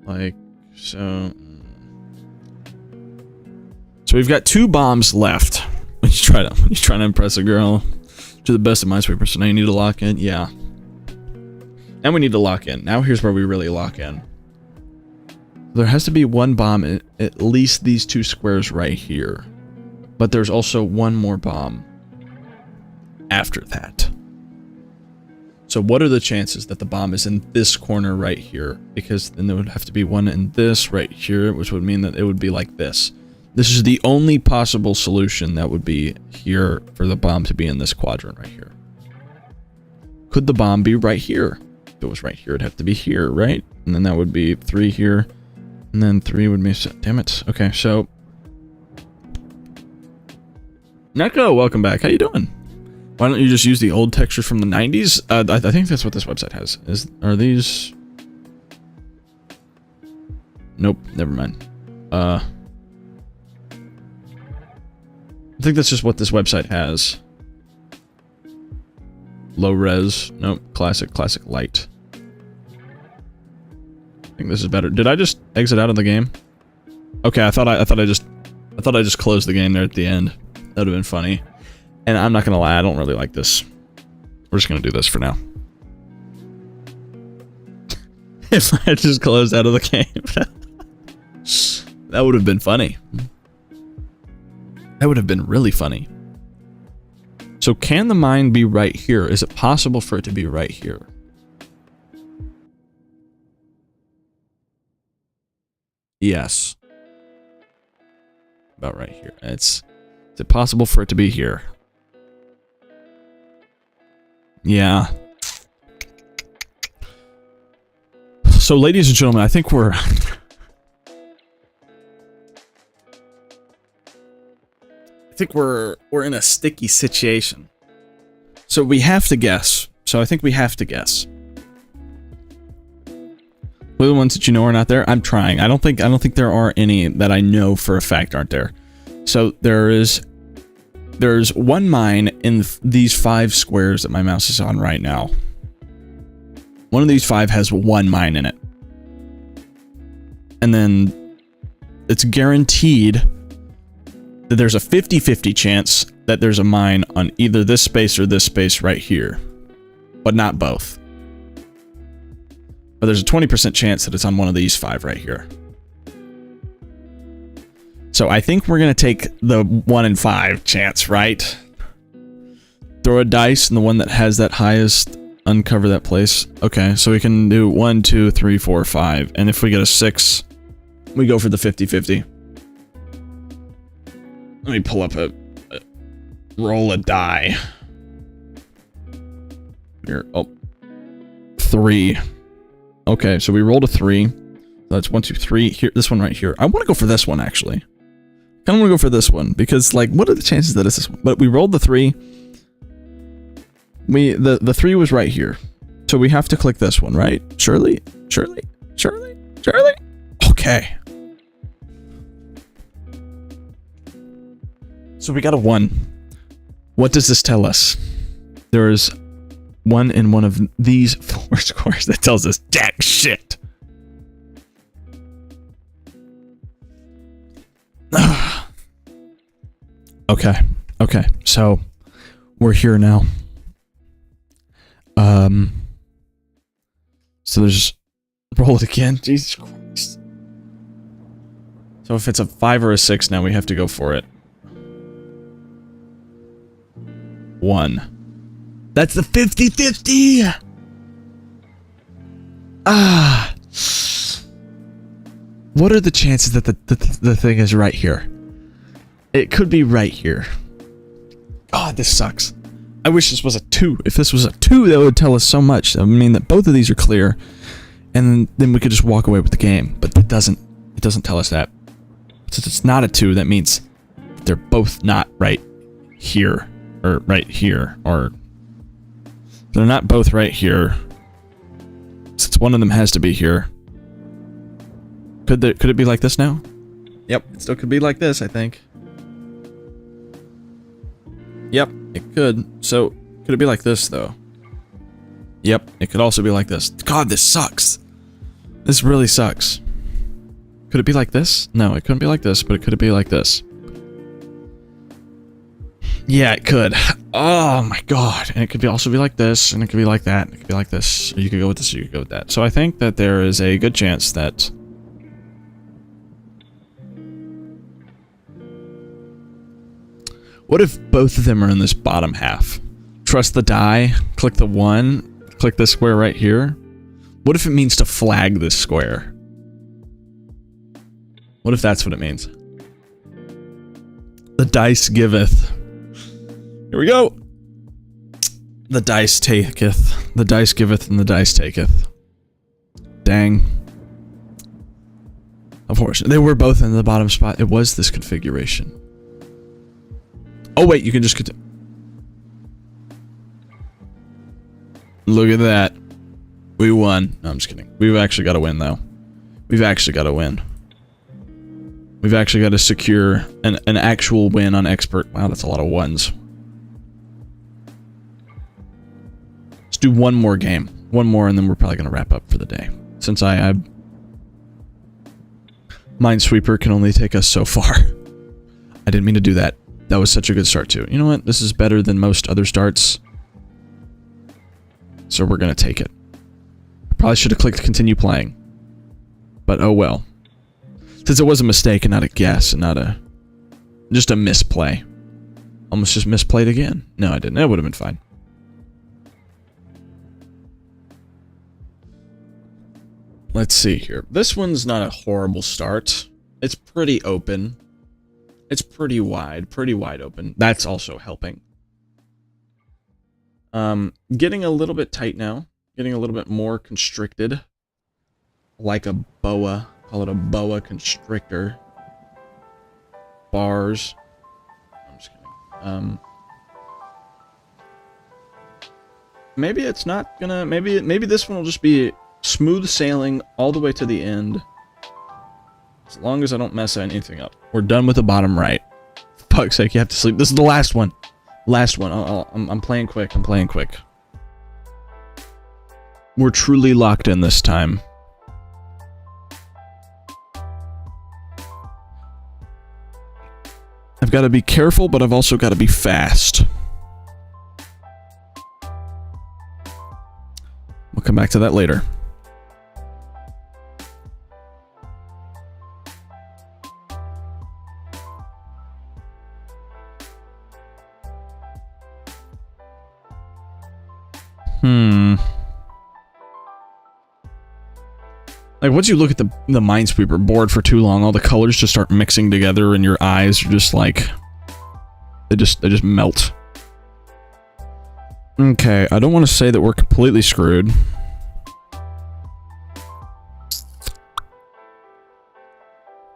Like, so... So we've got 2 bombs left. When you try to impress a girl, do the best of Minesweeper, so now you need to lock in. Yeah. And we need to lock in. Now here's where we really lock in. There has to be 1 bomb in at least these 2 squares right here. But there's also 1 more bomb after that. So what are the chances that the bomb is in this corner right here? Because then there would have to be 1 in this right here, which would mean that it would be like this. This is the only possible solution that would be here for the bomb to be in this quadrant right here. Could the bomb be right here? If it was right here, it'd have to be here, right? And then that would be 3 here. And then 3 would be... Damn it. Okay, so... Neko, welcome back. How you doing? Why don't you just use the old texture from the 90s? I think that's what this website has. Are these... Nope, never mind. I think that's just what this website has. Low res. Nope, classic light. I think this is better. Did I just exit out of the game? Okay, I thought I just closed the game there at the end. That would have been funny. And I'm not gonna lie, I don't really like this. We're just gonna do this for now. If I just closed out of the game. That would have been funny. That would have been really funny. So can the mine be right here? Is it possible for it to be right here? Yes. About right here. Is it possible for it to be here? Yeah. So ladies and gentlemen, I think we're... I think we're in a sticky situation. So we have to guess. So I think we have to guess. What are the ones that you know are not there? I'm trying. I don't think there are any that I know for a fact aren't there. So there's one mine in these 5 squares that my mouse is on right now. One of these 5 has 1 mine in it. And then it's guaranteed that there's a 50-50 chance that there's a mine on either this space or this space right here. But not both. But there's a 20% chance that it's on one of these 5 right here. So I think we're going to take the 1 in 5 chance, right? Throw a dice and the one that has that highest, uncover that place. Okay, so we can do 1, 2, 3, 4, 5. And if we get a 6, we go for the 50-50. Let me pull up a roll a die. Here, oh. 3. Okay, so we rolled a 3. That's 1, 2, 3. Here, this one right here. I want to go for this one, actually. I kind of want to go for this one, because, like, what are the chances that it's this one? But we rolled the 3. The 3 was right here. So we have to click this one, right? Surely? Okay. So we got a 1. What does this tell us? There is 1 in one of these 4 squares. That tells us jack shit. Okay, so we're here now. So there's... Roll it again. Jesus Christ. So if it's a 5 or a 6 now, we have to go for it. 1. That's the 50-50! Ah! What are the chances that the thing is right here? It could be right here. Oh, this sucks. I wish this was a 2. If this was a 2, that would tell us so much. That would mean that both of these are clear, and then we could just walk away with the game. But it doesn't tell us that. Since it's not a 2, that means they're both not right here. Or right here. Or they're not both right here. Since one of them has to be here. Could it be like this now? Yep, it still could be like this, I think. Yep, it could. So, could it be like this, though? Yep, it could also be like this. God, this sucks. This really sucks. Could it be like this? No, it couldn't be like this, but could it be like this? Yeah, it could. Oh my god. And it could also be like this, and it could be like that, and it could be like this. Or you could go with this, or you could go with that. So I think that there is a good chance that... What if both of them are in this bottom half? Trust the die, click the 1, click this square right here. What if it means to flag this square? What if that's what it means? The dice giveth. Here we go. The dice taketh. The dice giveth and the dice taketh. Dang. Unfortunately, they were both in the bottom spot. It was this configuration. Oh wait, you can just continue. Look at that. We won. No, I'm just kidding. We've actually got to win, though. We've actually got to win. We've actually got to secure an actual win on expert. Wow, that's a lot of ones. Let's do one more game. One more, and then we're probably going to wrap up for the day. Since I Minesweeper can only take us so far. I didn't mean to do that. That was such a good start, too. You know what? This is better than most other starts. So we're going to take it. I probably should have clicked continue playing. But oh well. Since it was a mistake and not a guess and not a... just a misplay. Almost just misplayed again. No, I didn't. That would have been fine. Let's see here. This one's not a horrible start. It's pretty open. It's pretty wide open. That's also helping. Getting a little bit tight now. Getting a little bit more constricted. Like a boa. Call it a boa constrictor. Bars. I'm just kidding. Maybe it's not gonna... Maybe this one will just be smooth sailing all the way to the end. As long as I don't mess anything up. We're done with the bottom right. For fuck's sake, you have to sleep. This is the last one. Last one. I'm playing quick. I'm playing quick. We're truly locked in this time. I've got to be careful, but I've also got to be fast. We'll come back to that later. Like, once you look at the Minesweeper board for too long, all the colors just start mixing together and your eyes are just like... They just melt. Okay, I don't want to say that we're completely screwed.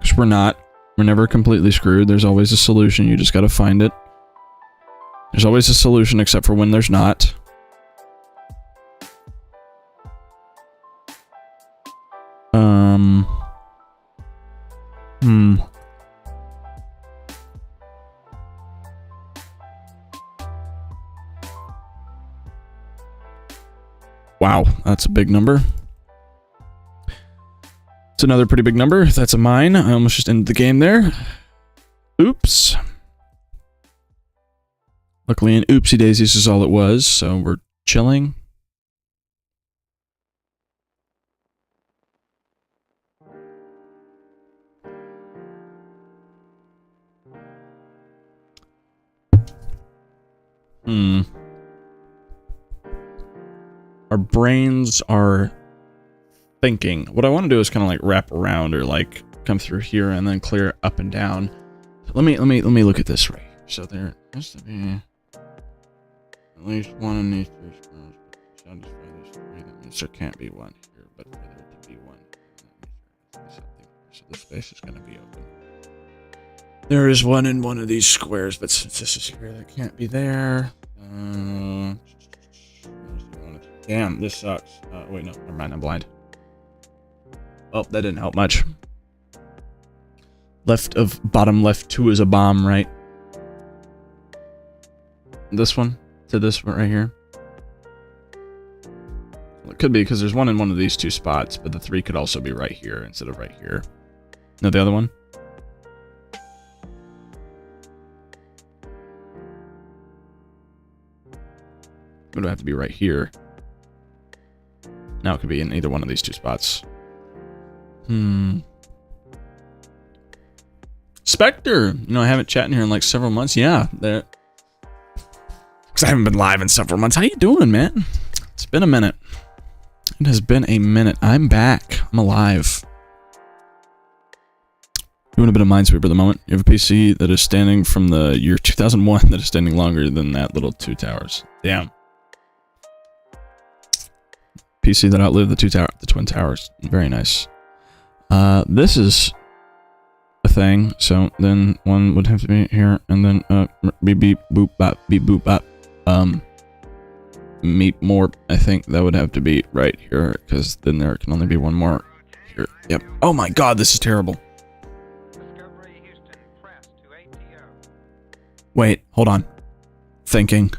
Because we're not. We're never completely screwed. There's always a solution. You just gotta find it. There's always a solution except for when there's not. Wow, that's a big number. It's another pretty big number. That's a mine. I almost just ended the game there. Oops. Luckily, an oopsie daisies is all it was, so we're chilling. Our brains are thinking. What I want to do is kind of like wrap around or like come through here and then clear up and down. Let me look at this right. So there has to be at least one in these three squares. Satisfy these three. That means there can't be one here, but for there to be one, that means there has to be something here. So this space is going to be open. There is one in one of these squares, but since this is here, that can't be there. Damn, this sucks. Wait, no, never mind, I'm blind. Oh, that didn't help much. Bottom left 2 is a bomb, right? This one to this one right here. Well, it could be because there's one in one of these 2 spots, but the 3 could also be right here instead of right here. No, the other one? It would have to be right here. Now it could be in either one of these 2 spots. Spectre! You know, I haven't chatted here in like several months. Yeah, because I haven't been live in several months. How you doing, man? It's been a minute. It has been a minute. I'm back. I'm alive. Doing a bit of Minesweeper at the moment. You have a PC that is standing from the year 2001 that is standing longer than that little 2 towers. Damn. PC that outlived the Twin Towers. Very nice. This is a thing, so then one would have to be here, and then beep beep boop bop beep boop bop. Meet more. I think that would have to be right here, because then there can only be one more here. Yep. Oh my God, this is terrible. Wait, hold on. Thinking.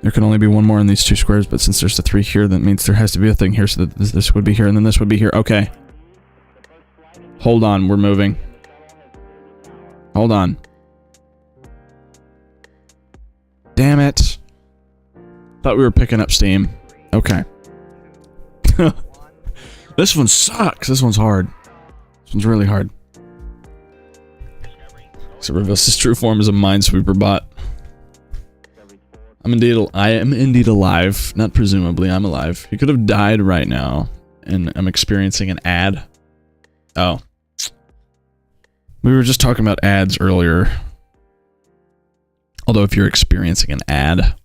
There can only be one more in these two squares, but since there's the 3 here, that means there has to be a thing here, so that this would be here, and then this would be here. Okay. Hold on, we're moving. Hold on. Damn it. Thought we were picking up steam. Okay. This one sucks. This one's hard. This one's really hard. So reveals his true form as a Minesweeper bot. I am indeed alive. Not presumably, I'm alive. He could have died right now, and I'm experiencing an ad. Oh. We were just talking about ads earlier. Although if you're experiencing an ad.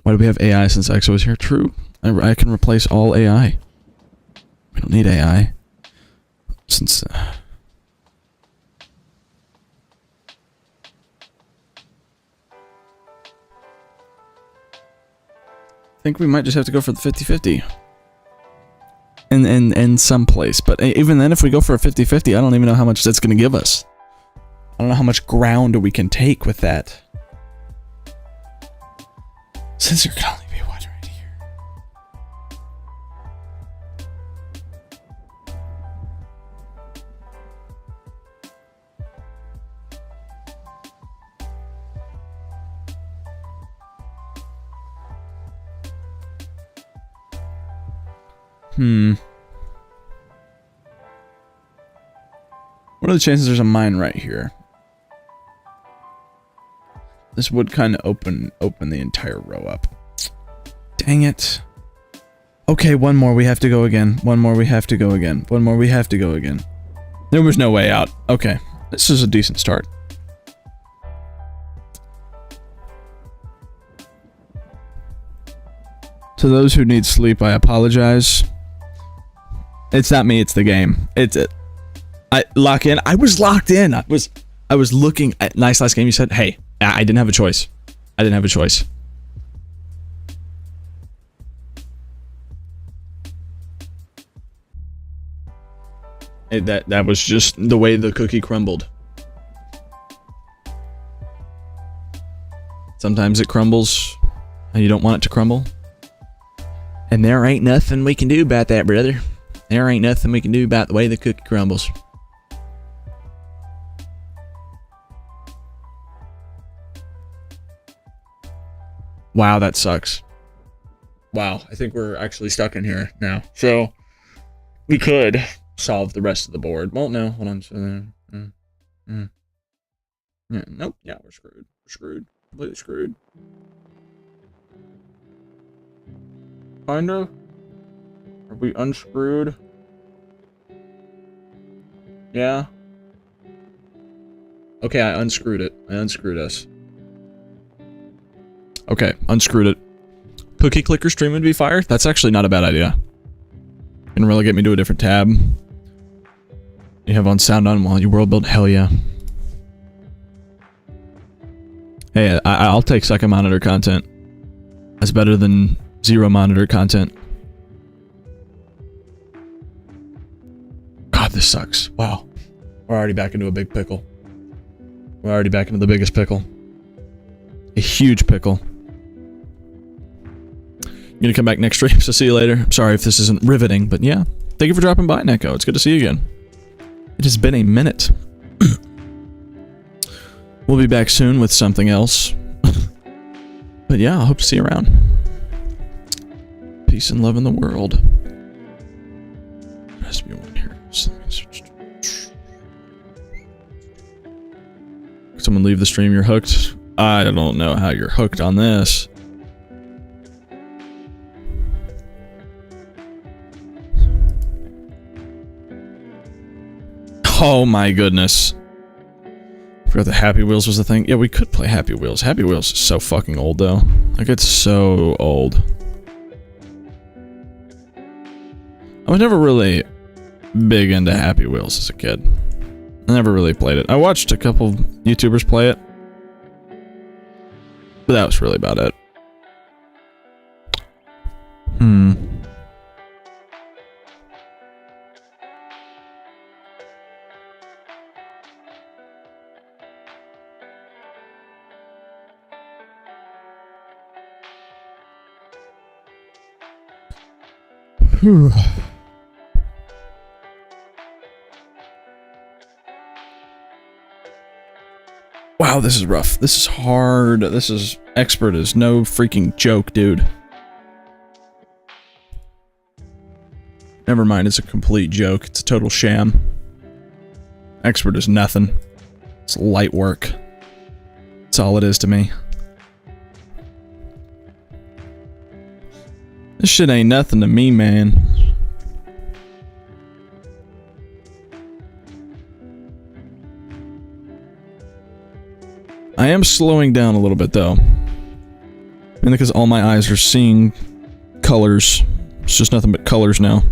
Why do we have AI since EXO is here? True. I can replace all AI. We don't need AI. Since... I think we might just have to go for the 50-50. In some place. But even then, if we go for a 50-50, I don't even know how much that's going to give us. I don't know how much ground we can take with that. Since there can only be one right here. What are the chances there's a mine right here? This would kind of open the entire row up. Dang it. Okay, one more, we have to go again. One more, we have to go again. One more, we have to go again. There was no way out. Okay, this is a decent start. To those who need sleep, I apologize. It's not me, it's the game. I lock in. I was locked in. I was looking at nice last game. You said, hey, I didn't have a choice. I didn't have a choice. That was just the way the cookie crumbled. Sometimes it crumbles and you don't want it to crumble. And there ain't nothing we can do about that, brother. There ain't nothing we can do about the way the cookie crumbles. Wow, that sucks. Wow, I think we're actually stuck in here now. So, we could solve the rest of the board. Well, no, hold on. Yeah, nope, yeah, we're screwed. We're screwed. Completely screwed. Kinda? Are we unscrewed? Yeah? Okay, I unscrewed it. I unscrewed us. Okay, unscrewed it. Cookie clicker stream would be fire? That's actually not a bad idea. Can relegate me to a different tab. You have on sound on while you world build? Hell yeah. Hey, I'll take second monitor content. That's better than 0 monitor content. God, this sucks. Wow. We're already back into a big pickle. We're already back into the biggest pickle. A huge pickle. I'm gonna come back next stream, so see you later. I'm sorry if this isn't riveting, but yeah. Thank you for dropping by, Neko. It's good to see you again. It has been a minute. We'll be back soon with something else. But yeah, I hope to see you around. Peace and love in the world. There has to be one here. Someone leave the stream, you're hooked. I don't know how you're hooked on this. Oh my goodness. I forgot that Happy Wheels was a thing. Yeah, we could play Happy Wheels. Happy Wheels is so fucking old though. Like, it's so old. I was never really big into Happy Wheels as a kid. I never really played it. I watched a couple YouTubers play it, but that was really about it. Whew. Wow, this is rough. This is hard. This is... Expert is no freaking joke, dude. Never mind, it's a complete joke. It's a total sham. Expert is nothing. It's light work. That's all it is to me. This shit ain't nothing to me, man. I am slowing down a little bit, though. Mainly because all my eyes are seeing colors. It's just nothing but colors now.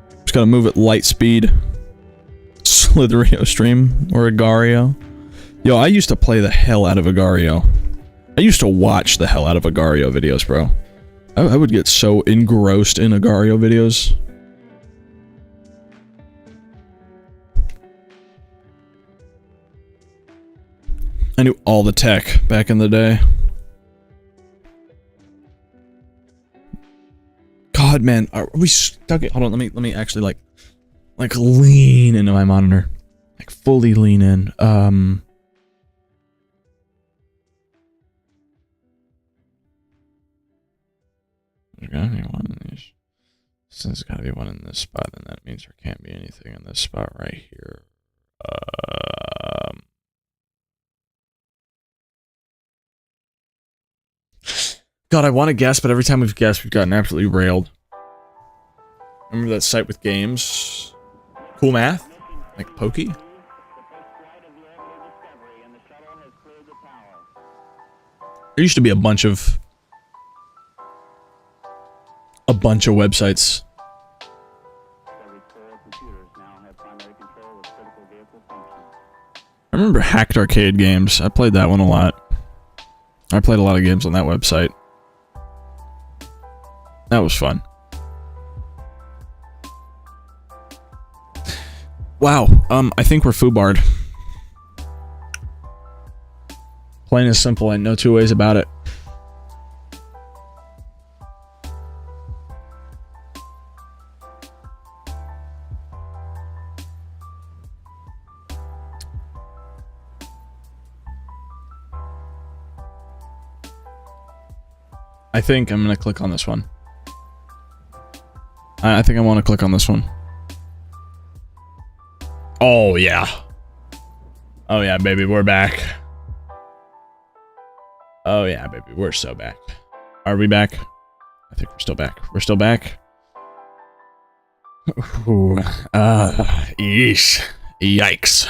Just gotta move at light speed. Slitherio stream or Agario. Yo, I used to play the hell out of Agario. I used to watch the hell out of Agario videos, bro. I would get so engrossed in Agario videos. I knew all the tech back in the day. God, man, are we stuck? Hold on, let me actually like lean into my monitor, like fully lean in. There's gotta be one in these. Since there's gotta be one in this spot, then that means there can't be anything in this spot right here. God, I want to guess, but every time we've guessed, we've gotten absolutely railed. Remember that site with games? Cool Math? Like Pokey? There used to be a bunch of websites. I remember Hacked Arcade Games. I played that one a lot. I played a lot of games on that website. That was fun. Wow, I think we're foobarred. Plain and simple, and no two ways about it. I think I'm gonna click on this one. I think I want to click on this one. Oh, yeah. Oh, yeah, baby, we're back. Oh, yeah, baby, we're so back. Are we back? I think we're still back. We're still back. Ooh, yeesh. Yikes.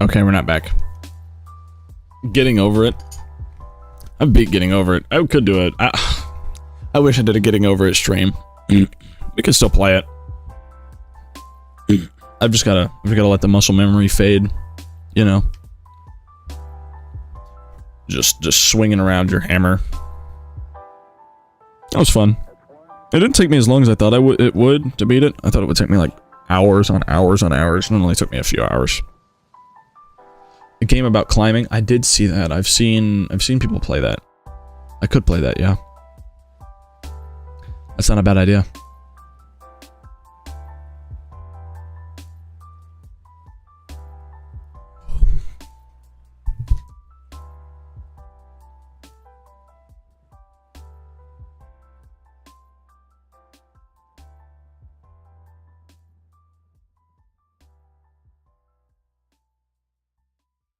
Okay, we're not back. Getting over it. I beat Getting Over It. I could do it. I wish I did a Getting Over It stream. We could still play it. I've just gotta let the muscle memory fade. You know. Just swinging around your hammer. That was fun. It didn't take me as long as I thought it would to beat it. I thought it would take me like hours on hours on hours, and it only took me a few hours. A game about climbing. I did see that. I've seen people play that. I could play that, yeah. That's not a bad idea.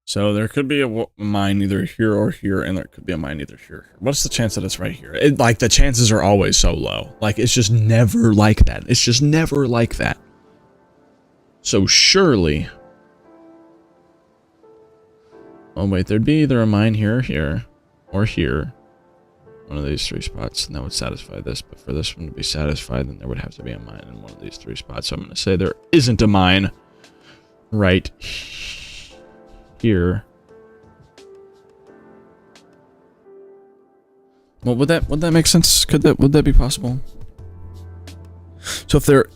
So there could be a mine either here or here, and there could be a mine either here or here. What's the chance that it's right here? Like, the chances are always so low. Like, it's just never like that. It's just never like that. So surely... Oh wait, there'd be either a mine here, here, or here. One of these 3 spots, and that would satisfy this. But for this one to be satisfied, then there would have to be a mine in one of these 3 spots. So I'm going to say there isn't a mine right here. Well, would that make sense? Would that be possible? So if there,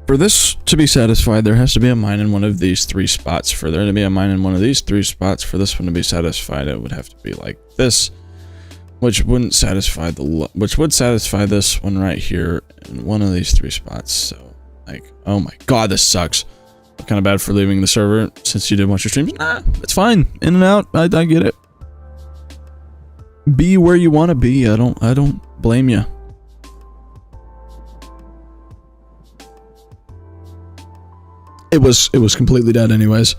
for this to be satisfied, there has to be a mine in one of these 3 spots. For there to be a mine in one of these 3 spots, for this one to be satisfied, it would have to be like this, which wouldn't satisfy which would satisfy this one right here in one of these 3 spots. So, like, oh my god, this sucks. Kind of bad for leaving the server since you did watch your streams. Nah, it's fine. In and out. I get it. Be where you want to be. I don't blame you. It was completely dead anyways.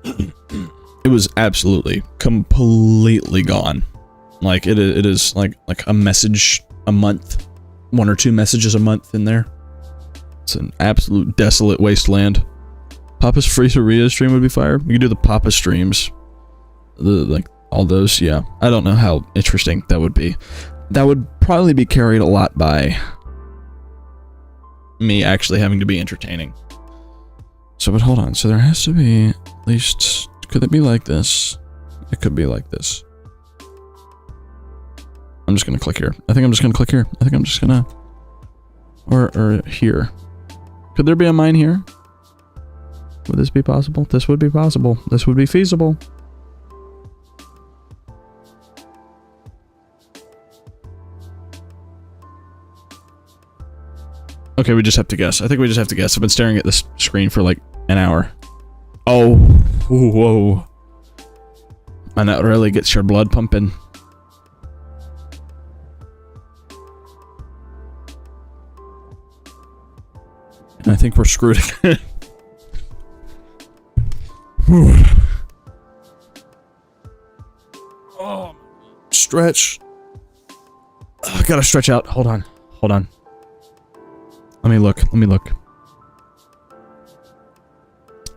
It was absolutely completely gone. Like it is like a message a month, 1 or 2 messages a month in there. It's an absolute desolate wasteland. Papa's Freezeria stream would be fire. We could do the Papa streams. Like all those, yeah. I don't know how interesting that would be. That would probably be carried a lot by me actually having to be entertaining. So, but hold on. So there has to be at least, could it be like this? It could be like this. I'm just gonna click here. I think I'm just gonna click here. I think I'm just gonna, or here. Could there be a mine here? Would this be possible? This would be possible. This would be feasible. Okay, we just have to guess. I think we just have to guess. I've been staring at this screen for like an hour. Oh, whoa. And that really gets your blood pumping. And I think we're screwed again. Oh, stretch. Oh, I gotta stretch out. Hold on. Hold on. Let me look. Let me look.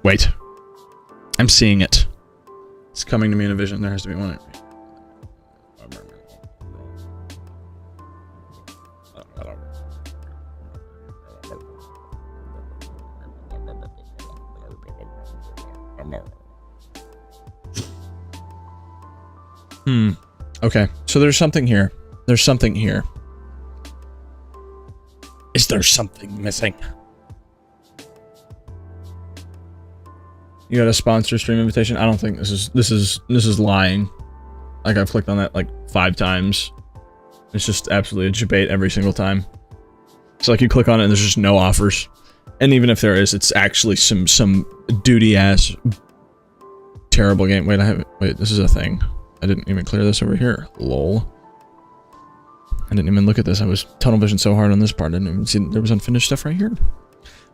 Wait. I'm seeing it. It's coming to me in a vision. There has to be one. Okay, so there's something here. There's something here. Is there something missing? You got a sponsor stream invitation? I don't think this is lying. Like I've clicked on that like 5 times. It's just absolutely a debate every single time. It's like you click on it and there's just no offers. And even if there is, it's actually some duty ass terrible game. Wait, this is a thing. I didn't even clear this over here. Lol. I didn't even look at this. I was tunnel vision so hard on this part. I didn't even see there was unfinished stuff right here.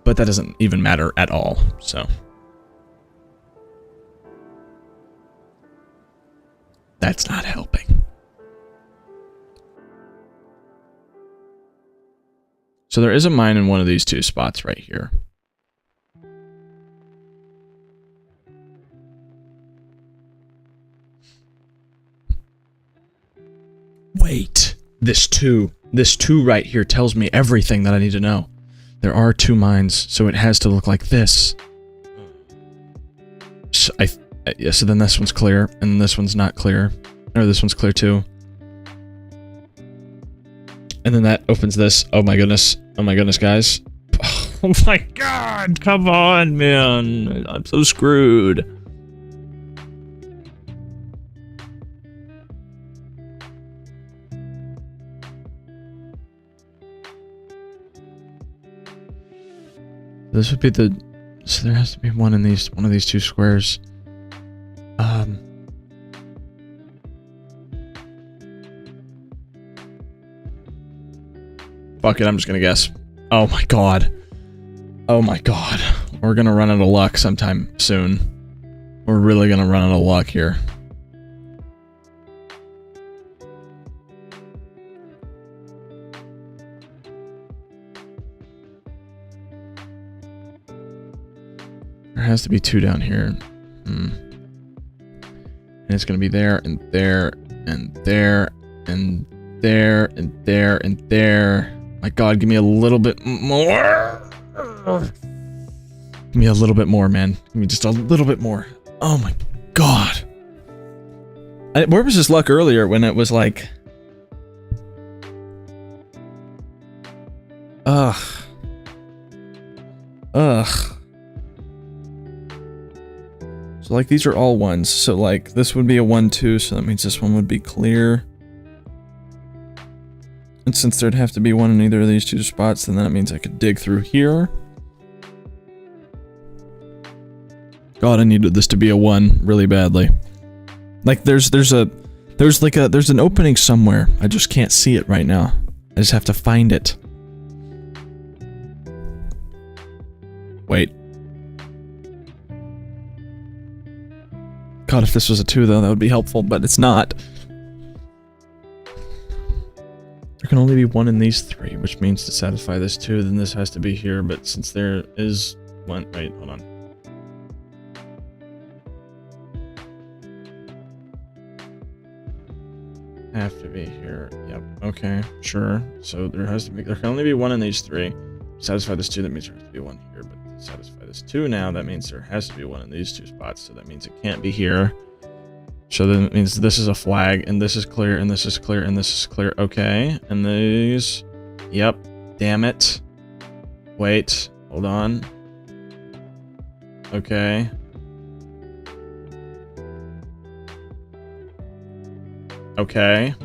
But that doesn't even matter at all, so. That's not helping. So there is a mine in one of these 2 spots right here. Wait. This 2 right here tells me everything that I need to know. There are 2 mines, so it has to look like this. So yeah, so then this one's clear, and this one's not clear. Or this one's clear too. And then that opens this. Oh my goodness. Oh my goodness, guys. Oh my god, come on, man. I'm so screwed. This would be the, so there has to be one of these 2 squares. Fuck it, I'm just gonna guess. Oh my god. Oh my god. We're gonna run out of luck sometime soon. We're really gonna run out of luck here. There has to be 2 down here. And it's going to be there, and there, and there, and there, and there, and there. My God, give me a little bit more. Give me a little bit more, man. Give me just a little bit more. Oh my God. Where was this luck earlier when it was like... Ugh. So like these are all ones. So like this would be a 1-2, so that means this one would be clear. And since there'd have to be one in either of these two spots, then that means I could dig through here. God, I needed this to be a 1 really badly. Like there's an opening somewhere. I just can't see it right now. I just have to find it. Wait. God, if this was a 2 though, that would be helpful, but it's not. There can only be 1 in these 3, which means to satisfy this 2, then this has to be here, but since there is 1... Wait, hold on. Have to be here. Yep. Okay, sure. So there can only be 1 in these 3. To satisfy this 2, that means there has to be 1 here, but to satisfy this 2 now, that means there has to be 1 in these 2 spots, so that means it can't be here. So then it means this is a flag, and this is clear, and this is clear, and this is clear. Okay, and these... Yep. Damn it. Wait. Hold on. Okay. Okay.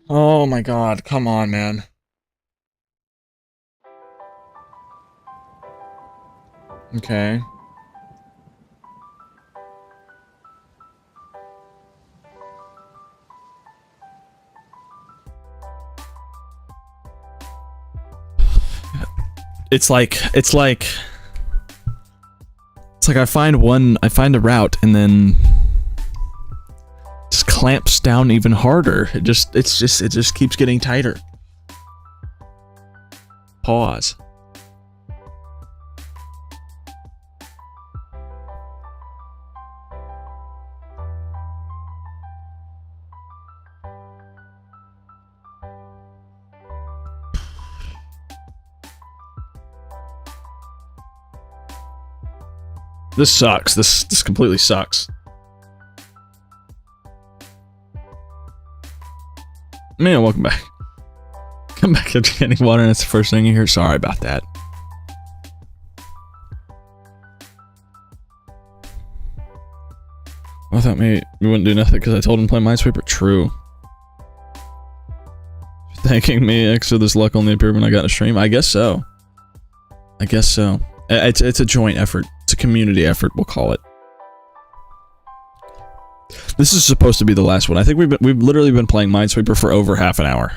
Oh my God, come on, man. Okay. It's like I find a route and then just clamps down even harder. It just keeps getting tighter. Pause. This sucks. This completely sucks. Man, welcome back. Come back to getting water and it's the first thing you hear. Sorry about that. I thought maybe we wouldn't do nothing because I told him to play Minesweeper. True. Thanking me extra this luck only appeared when I got a stream. I guess so. I guess so. It's a joint effort. It's a community effort, we'll call it. This is supposed to be the last one. I think we've literally been playing Minesweeper for over half an hour.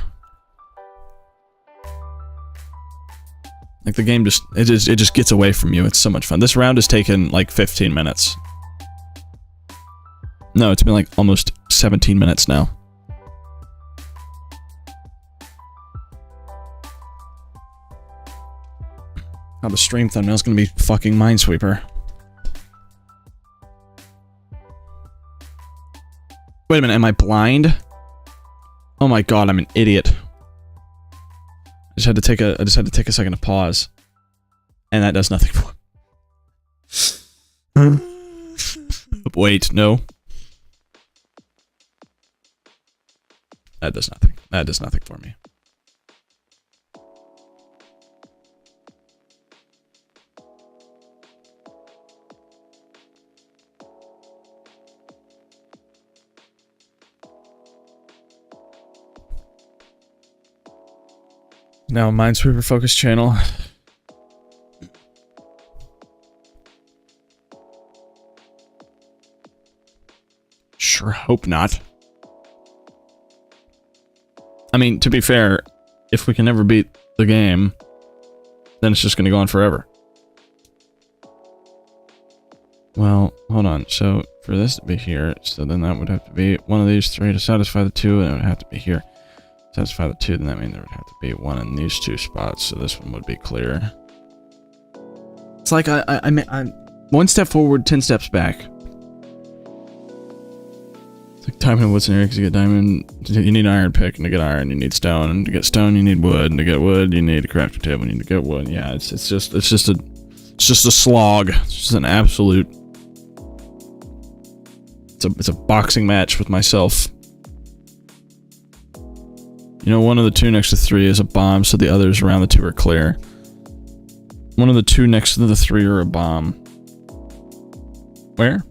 Like the game it just gets away from you. It's so much fun. This round has taken like 15 minutes. No, it's been like almost 17 minutes now. Oh, the stream thumbnail is gonna be fucking Minesweeper. Wait a minute, am I blind? Oh my God, I'm an idiot. I just had to take a second to pause. And that does nothing for Wait, no. That does nothing. That does nothing for me. Now, Minesweeper focus channel. Sure hope not. I mean, to be fair, if we can never beat the game, then it's just gonna go on forever. Well, hold on. So, for this to be here, so then that would have to be one of these 3 to satisfy the 2, and it would have to be here. Satisfy the 2, then that means there would have to be 1 in these 2 spots, so this one would be clear. It's like I'm 1 step forward, 10 steps back. It's like diamond and wood scenario, because you get diamond, you need iron pick, and to get iron, you need stone, and to get stone, you need wood, and to get wood, you need a crafting table, and to get wood. Yeah, it's just a slog. It's just an absolute. It's a boxing match with myself. You know, one of the two next to 3 is a bomb, so the others around the 2 are clear. One of the 2 next to the 3 are a bomb. Where?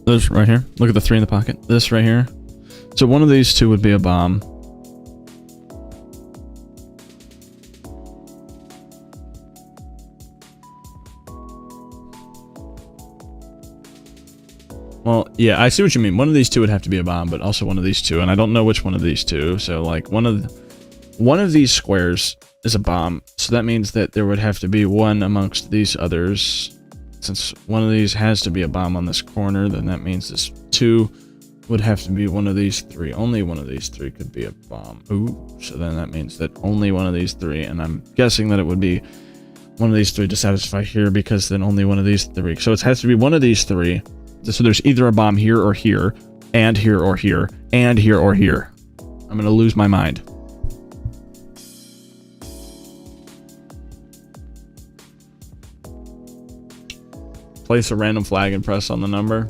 This right here. Look at the 3 in the pocket. This right here. So one of these 2 would be a bomb. Well, yeah, I see what you mean. One of these 2 would have to be a bomb, but also one of these 2, and I don't know which one of these 2. So like one of these squares is a bomb. So that means that there would have to be one amongst these others. Since one of these has to be a bomb on this corner, then that means this 2 would have to be one of these 3. Only one of these 3 could be a bomb. Ooh, so then that means that only one of these 3, and I'm guessing that it would be one of these 3 to satisfy here, because then only one of these 3. So it has to be one of these 3. So there's either a bomb here or here, and here or here, and here or here. I'm gonna lose my mind. Place a random flag and press on the number.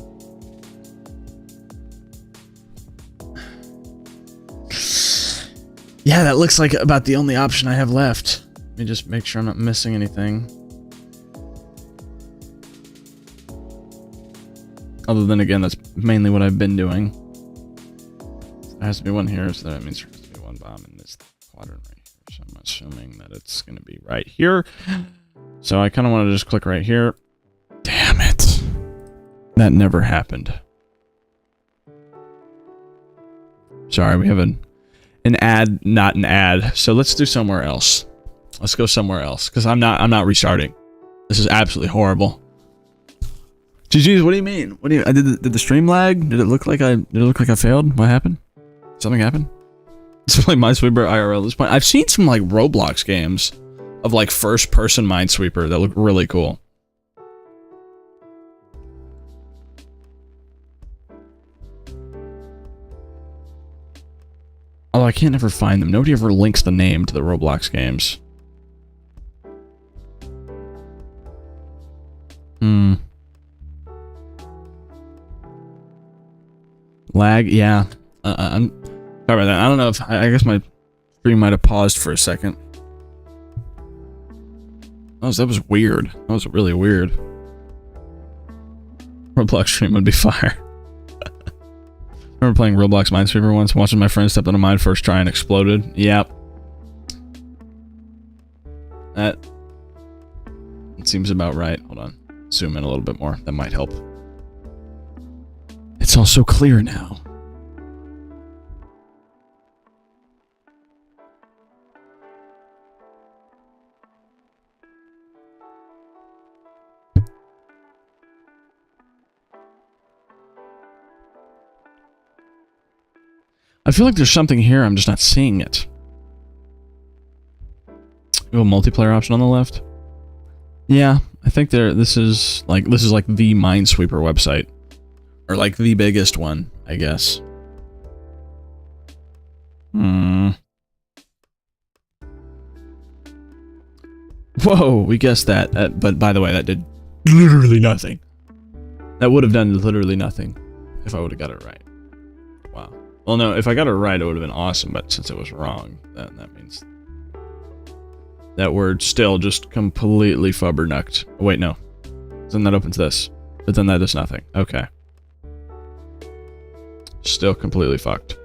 Yeah, that looks like about the only option I have left. Let me just make sure I'm not missing anything. Other than, again, that's mainly what I've been doing. There has to be one here, so that means there has to be one bomb in this quadrant right here. So I'm assuming that it's going to be right here. So I kind of want to just click right here. Damn it. That never happened. Sorry, we have an ad, not an ad. So let's do somewhere else. Let's go somewhere else, because I'm not restarting. This is absolutely horrible. GG's, what do you mean? What do you? Did the stream lag? Did it look like I failed? What happened? Something happened? It's like Minesweeper IRL at this point. I've seen some like Roblox games of like first-person Minesweeper that look really cool. Although I can't ever find them. Nobody ever links the name to the Roblox games. Lag, yeah. I'm sorry about that. I don't know if I guess my stream might have paused for a second. That was weird. That was really weird. Roblox stream would be fire. I remember playing Roblox Minesweeper once, watching my friend step on a mine first try and exploded. Yep. That seems about right. Hold on. Zoom in a little bit more. That might help. It's all so clear now. I feel like there's something here, I'm just not seeing it. You have a multiplayer option on the left? Yeah, I think this is like the Minesweeper website. Or like the biggest one, I guess. Whoa, we guessed that. But by the way, that did literally nothing. That would have done literally nothing if I would have got it right. Wow. Well, no, if I got it right, it would have been awesome. But since it was wrong, then that means that word still just completely fubbernucked. Oh, wait, no. Then that opens this. But then that does nothing. Okay. Still completely fucked.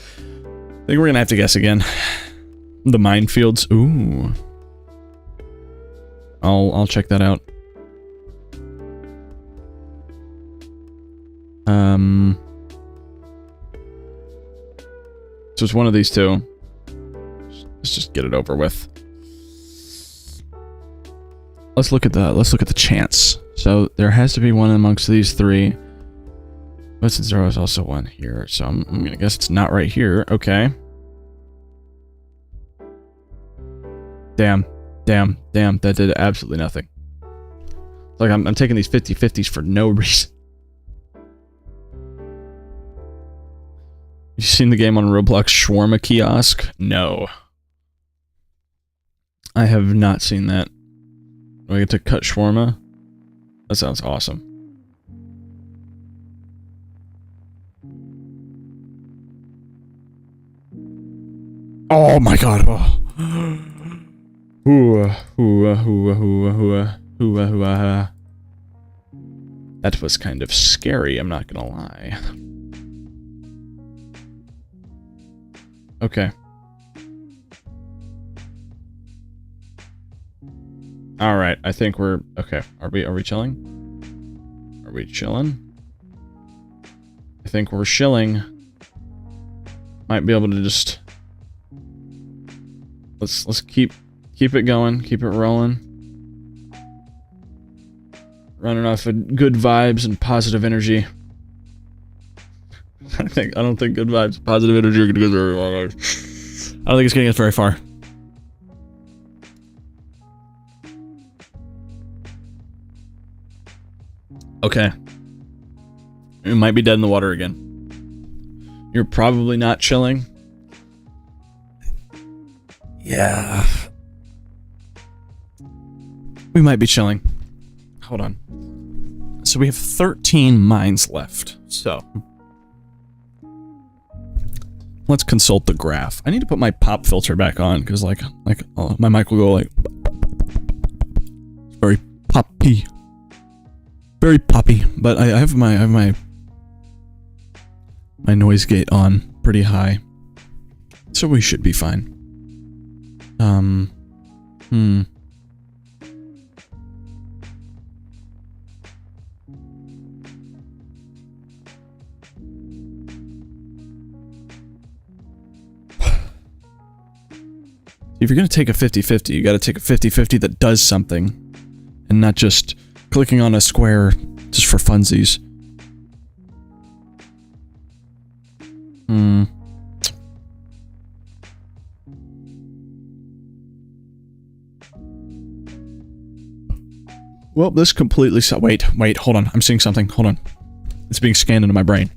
I think we're gonna have to guess again. The minefields. Ooh. I'll check that out. So it's one of these two. Let's just get it over with. Let's look at the chance. So there has to be one amongst these 3. But since there was also one here, so I'm gonna guess it's not right here. Okay. Damn. That did absolutely nothing. Like, I'm taking these 50-50s for no reason. You seen the game on Roblox Shawarma Kiosk? No. I have not seen that. Do I get to cut shawarma? That sounds awesome. Oh my god. Oh. That was kind of scary, I'm not gonna lie. Okay. Alright, I think we're okay. Are we chilling? Are we chilling? I think we're chilling. Might be able to just let's keep it going, keep it rolling. Running off of good vibes and positive energy. I don't think good vibes, positive energy are gonna go very far. I don't think it's getting us very far. Okay. We might be dead in the water again. You're probably not chilling. Yeah. We might be chilling. Hold on. So we have 13 mines left. So let's consult the graph. I need to put my pop filter back on because like my mic will go like very poppy. Very poppy, but I have my noise gate on pretty high, so we should be fine. If you're gonna take a 50-50, you gotta take a 50-50 that does something, and not just clicking on a square just for funsies. Well, this completely wait, hold on. I'm seeing something. Hold on. It's being scanned into my brain.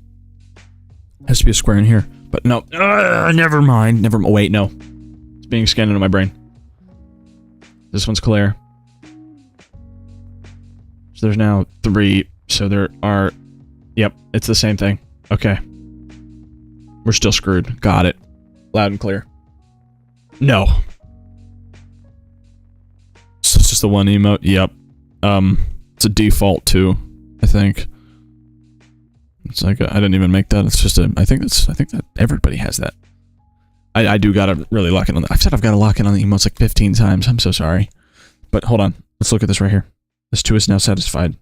Has to be a square in here. But no. Never mind. Wait, no. It's being scanned into my brain. This one's clear. So there's now 3. So there are... Yep, it's the same thing. Okay. We're still screwed. Got it. Loud and clear. No. So it's just the one emote? Yep. It's a default too, I think. It's like, I didn't even make that. It's just I think that everybody has that. I do gotta really lock in on that. I've said I've gotta lock in on the emotes like 15 times. I'm so sorry. But hold on. Let's look at this right here. This 2 is now satisfied.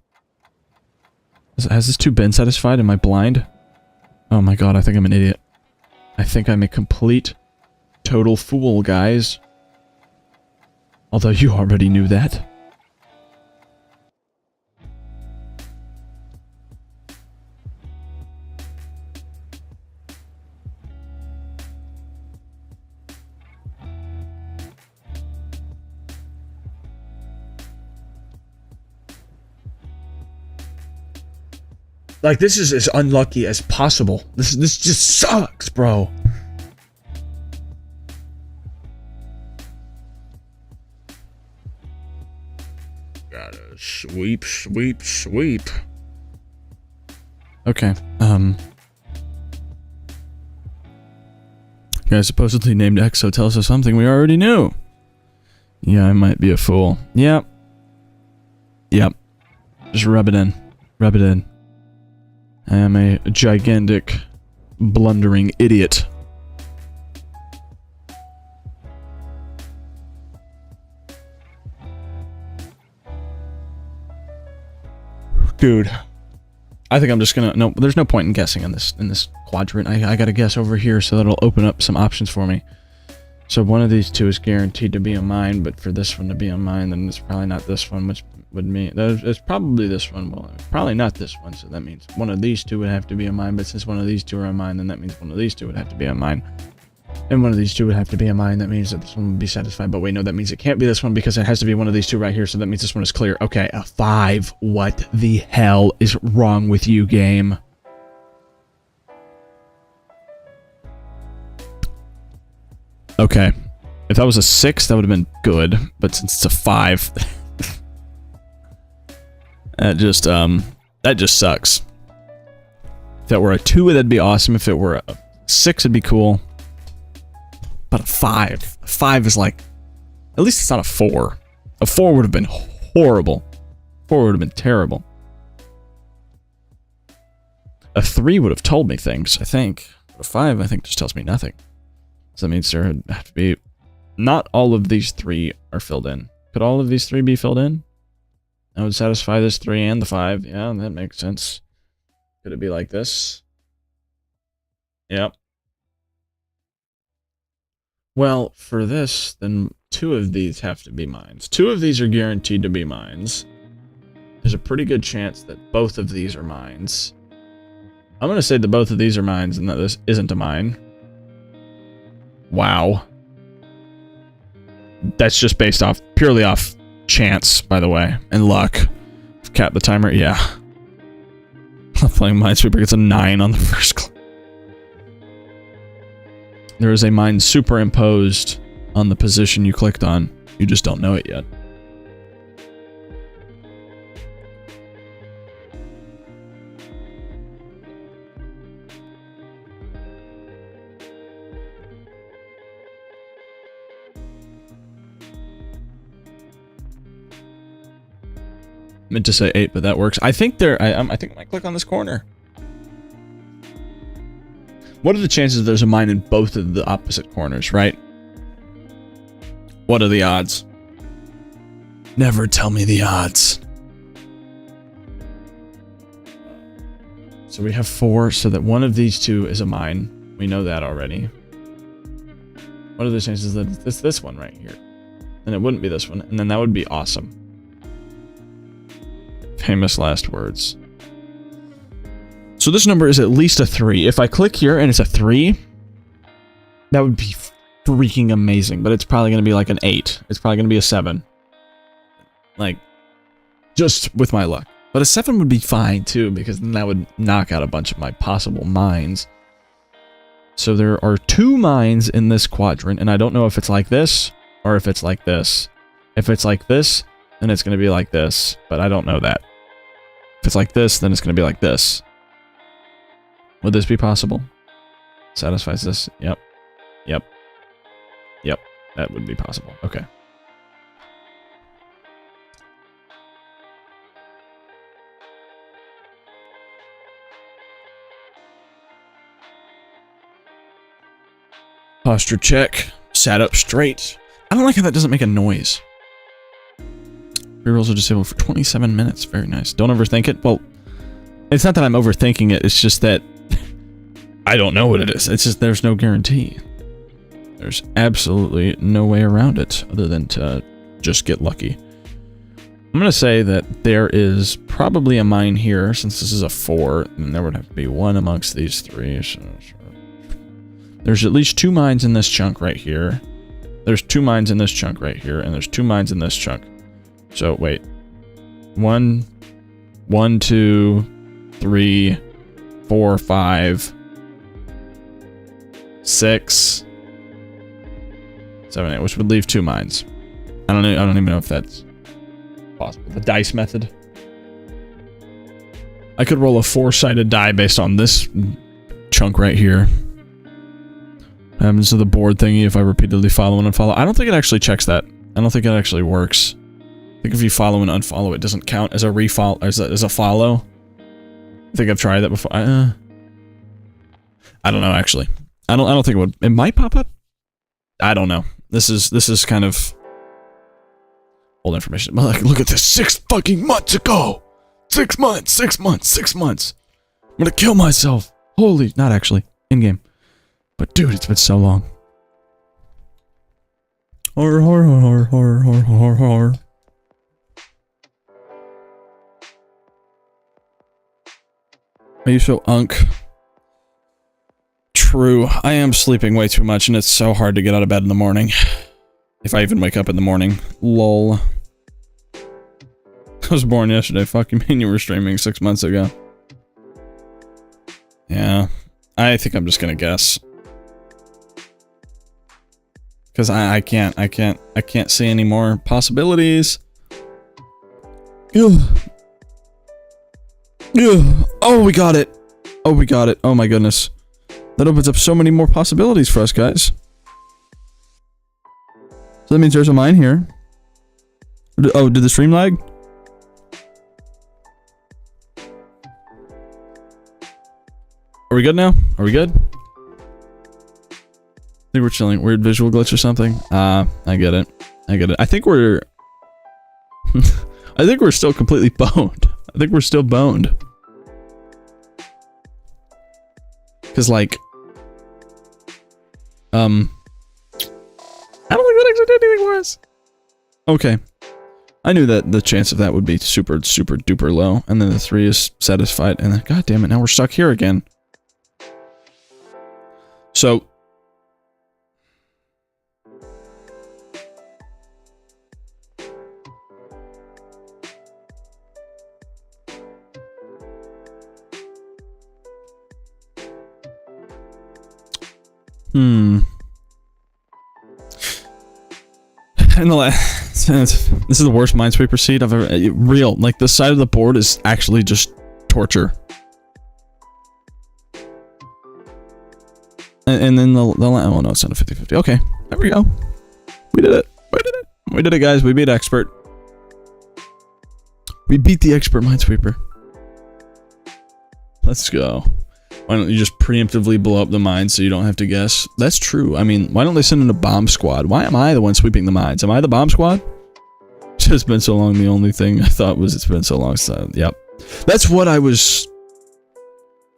Has this 2 been satisfied? Am I blind? Oh my god, I think I'm an idiot. I think I'm a complete, total fool, guys. Although you already knew that. Like, this is as unlucky as possible. This just sucks, bro. Gotta sweep. Okay, guy supposedly named Exo tells us something we already knew. Yeah, I might be a fool. Yep. Just rub it in. I am a gigantic, blundering idiot. Dude. I think I'm just gonna... No, there's no point in guessing in this quadrant. I gotta guess over here so that'll open up some options for me. So one of these 2 is guaranteed to be a mine, but for this one to be a mine, then it's probably not this one, which would mean it's probably this one. Well, probably not this one. So that means one of these two would have to be a mine. But since one of these two are a mine, then that means one of these two would have to be a mine. And one of these two would have to be a mine. That means that this one would be satisfied. But wait, no, that means it can't be this one because it has to be one of these two right here. So that means this one is clear. Okay, a 5. What the hell is wrong with you, game? Okay. If that was a 6, that would have been good. But since it's a 5, that just sucks. If that were a 2, that'd be awesome. If it were a 6, it'd be cool. But a 5. A 5 is like... At least it's not a 4. A 4 would have been horrible. 4 would have been terrible. A 3 would have told me things, I think. But a 5, I think, just tells me nothing. So that means there would have to be... Not all of these 3 are filled in. Could all of these 3 be filled in? That would satisfy this 3 and the 5. Yeah, that makes sense. Could it be like this? Yep. Well, for this, then 2 of these have to be mines. 2 of these are guaranteed to be mines. There's a pretty good chance that both of these are mines. I'm going to say that both of these are mines and that this isn't a mine. Wow. That's just based off, purely off chance, by the way, and luck. Cap the timer, yeah. Playing Minesweeper gets a 9 on the first click. There is a mine superimposed on the position you clicked on. You just don't know it yet. Meant to say 8, but that works. I think I think I might click on this corner. What are the chances there's a mine in both of the opposite corners, right? What are the odds? Never tell me the odds. So we have 4, so that one of these 2 is a mine. We know that already. What are the chances that it's this one right here? And it wouldn't be this one, and then that would be awesome. Famous last words. So this number is at least a 3. If I click here and it's a 3, that would be freaking amazing. But it's probably going to be like an 8. It's probably going to be a 7. Like, just with my luck. But a 7 would be fine too, because then that would knock out a bunch of my possible mines. So there are 2 mines in this quadrant, and I don't know if it's like this or if it's like this. If it's like this, then it's going to be like this, but I don't know that. If it's like this, then it's going to be like this. Would this be possible? Satisfies this? Yep. Yep. Yep. That would be possible. Okay. Posture check. Sat up straight. I don't like how that doesn't make a noise. Rerolls are disabled for 27 minutes. Very nice. Don't overthink it. Well, it's not that I'm overthinking it. It's just that I don't know what it is. It's just there's no guarantee. There's absolutely no way around it other than to just get lucky. I'm going to say that there is probably a mine here, since this is a 4, and there would have to be one amongst these 3. So there's at least 2 mines in this chunk right here. There's 2 mines in this chunk right here, and there's 2 mines in this chunk. So, wait. 1, 2, 3, 4, 5, 6, 7, 8, which would leave 2 mines. I don't even know if that's possible. The dice method. I could roll a 4-sided die based on this chunk right here. What happens to the board thingy if I repeatedly follow and unfollow? I don't think it actually checks that. I don't think it actually works. I think if you follow and unfollow, it doesn't count as a refollow, as a follow. I think I've tried that before. I don't know, actually. I don't think it would. It might pop up. I don't know. This is kind of old information. But like, look at this, 6 fucking months ago. 6 months, 6 months, 6 months. I'm gonna kill myself. Holy, not actually, in game. But dude, it's been so long. Horror, horror, horror, horror, horror, horror, horror. Are you so unk? True. I am sleeping way too much and it's so hard to get out of bed in the morning. If I even wake up in the morning. Lol. I was born yesterday. Fuck you mean you were streaming 6 months ago? Yeah. I think I'm just gonna guess. Because I can't see any more possibilities. Ugh. Ugh. Oh, we got it. Oh, we got it. Oh my goodness. That opens up so many more possibilities for us, guys. So that means there's a mine here. Oh, did the stream lag? Are we good now? Are we good? I think we're chilling. Weird visual glitch or something. I get it. I get it. I think we're... I think we're still completely boned. I think we're still boned. Because, like... I don't think that actually did anything for us. Okay. I knew that the chance of that would be super, super duper low. And then the 3 is satisfied. And then, god damn it, now we're stuck here again. So... And the this is the worst Minesweeper seed I've ever... Real. Like, the side of the board is actually just torture. And then the oh no, it's not a 50-50. Okay, there we go. We did it. We did it. We did it, guys. We beat Expert. We beat the Expert Minesweeper. Let's go. Why don't you just preemptively blow up the mines so you don't have to guess? That's true. I mean, why don't they send in a bomb squad? Why am I the one sweeping the mines? Am I the bomb squad? It's just been so long. The only thing I thought was it's been so long. So, yep. That's what I was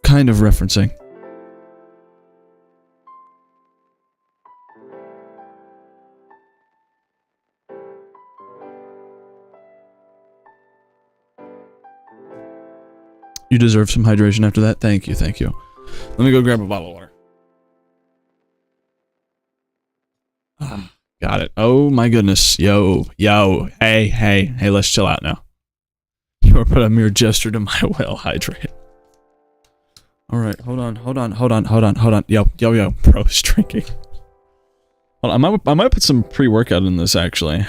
kind of referencing. You deserve some hydration after that. Thank you, thank you. Let me go grab a bottle of water. Got it. Oh my goodness. Yo, hey, let's chill out now. You are but a mere gesture to my well hydrate. Alright, hold on. Yo, bro's drinking. Hold on, I might put some pre-workout in this, actually.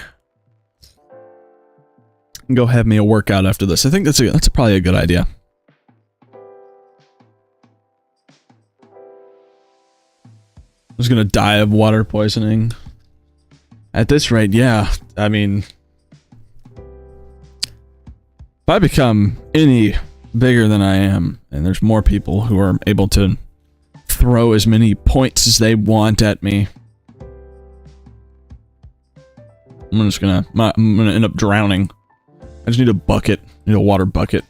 And go have me a workout after this. I think that's probably a good idea. I was gonna die of water poisoning. At this rate, yeah. I mean... If I become any bigger than I am, and there's more people who are able to throw as many points as they want at me, I'm gonna end up drowning. I just need a bucket. I need a water bucket.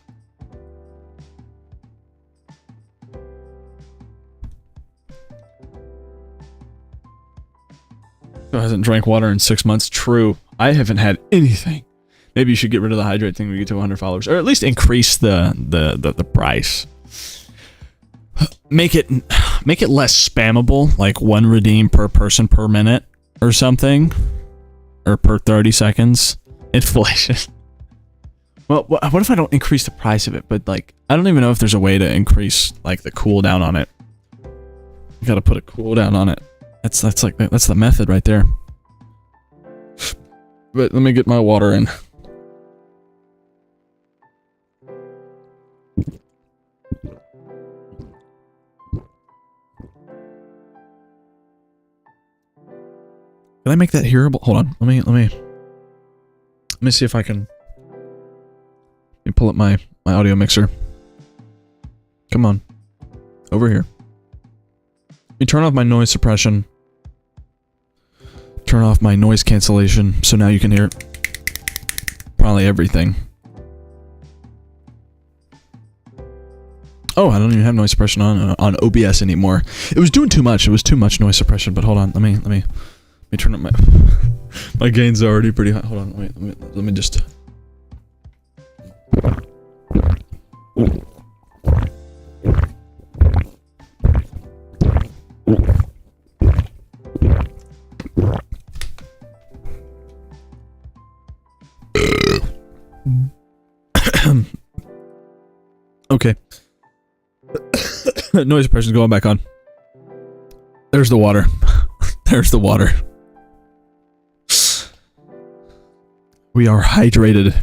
Who hasn't drank water in 6 months? True. I haven't had anything. Maybe you should get rid of the hydrate thing when you get to 100 followers. Or at least increase the price. Make it less spammable, like 1 redeem per person per minute or something. Or per 30 seconds. Inflation. Well, what if I don't increase the price of it, but like, I don't even know if there's a way to increase like the cooldown on it. You gotta put a cooldown on it. That's the method right there. But let me get my water in. Can I make that hearable? Hold on. Let me see if I can. Let me pull up my audio mixer. Come on. Over here. Let me turn off my noise suppression. Turn off my noise cancellation, so now you can hear probably everything. Oh, I don't even have noise suppression on OBS anymore. It was doing too much. It was too much noise suppression. But hold on, let me turn up my my gain's already pretty high. Hold on, let me just. Okay. Noise suppression's going back on. There's the water. There's the water. We are hydrated.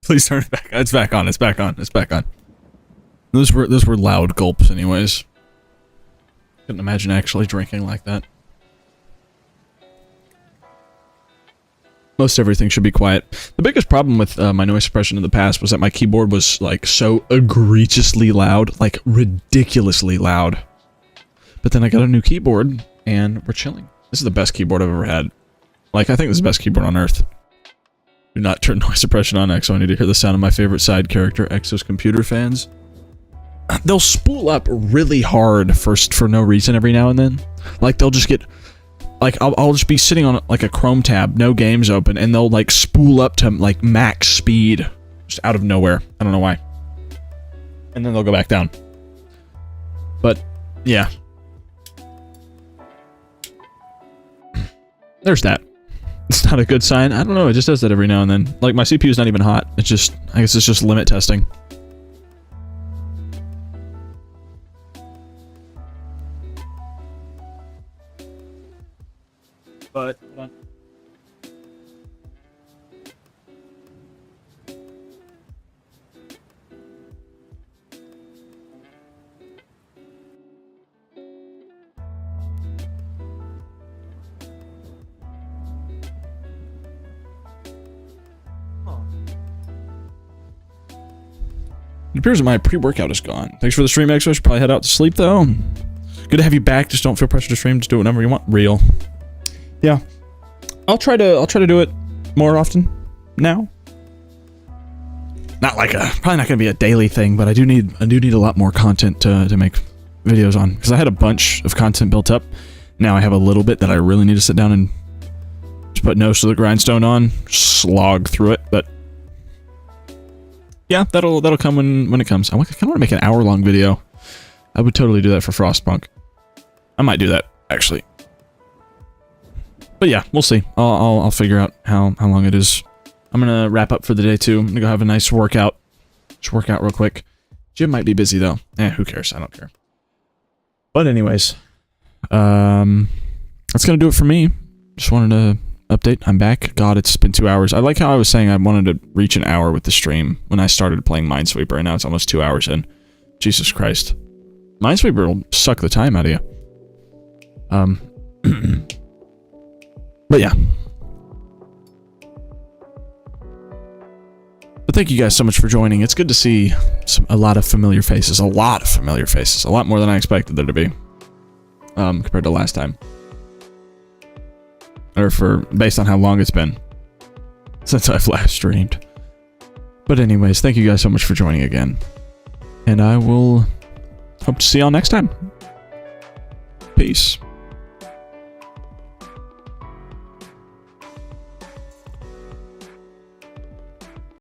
Please turn it back. It's back on. It's back on. It's back on. Those were loud gulps, anyways. Couldn't imagine actually drinking like that. Most everything should be quiet. The biggest problem with my noise suppression in the past was that my keyboard was like so egregiously loud, like ridiculously loud. But then I got a new keyboard and we're chilling. This is the best keyboard I've ever had. Like, I think this is the best keyboard on earth. Do not turn noise suppression on, Exo. I need to hear the sound of my favorite side character, Exo's computer fans. They'll spool up really hard for no reason every now and then. Like, they'll just get... Like, I'll just be sitting on, like, a Chrome tab, no games open, and they'll, like, spool up to, like, max speed. Just out of nowhere. I don't know why. And then they'll go back down. But, yeah. There's that. It's not a good sign. I don't know, it just does that every now and then. Like, my CPU's not even hot. It's just... I guess it's just limit testing. But, hold on. It appears that my pre-workout is gone. Thanks for the stream, Exo. I should probably head out to sleep, though. Good to have you back. Just don't feel pressure to stream. Just do whatever you want. Real. Yeah. I'll try to do it more often now. Not like probably not gonna be a daily thing, but I do need a lot more content to make videos on, because I had a bunch of content built up. Now I have a little bit that I really need to sit down and just put nose to the grindstone on, slog through it. But yeah, that'll come when it comes. I kind of want to make an hour-long video. I would totally do that for Frostpunk. I might do that actually. But yeah, we'll see. I'll figure out how long it is. I'm gonna wrap up for the day too. I'm gonna go have a nice workout. Just work out real quick. Gym might be busy though. Who cares? I don't care. But anyways, that's gonna do it for me. Just wanted to update. I'm back. God, it's been 2 hours. I like how I was saying I wanted to reach an hour with the stream when I started playing Minesweeper, and now it's almost 2 hours in. Jesus Christ. Minesweeper will suck the time out of you. But yeah. But thank you guys so much for joining. It's good to see a lot of familiar faces. A lot of familiar faces. A lot more than I expected there to be. Compared to last time. Or based on how long it's been since I've last streamed. But anyways, thank you guys so much for joining again. And I will hope to see y'all next time. Peace.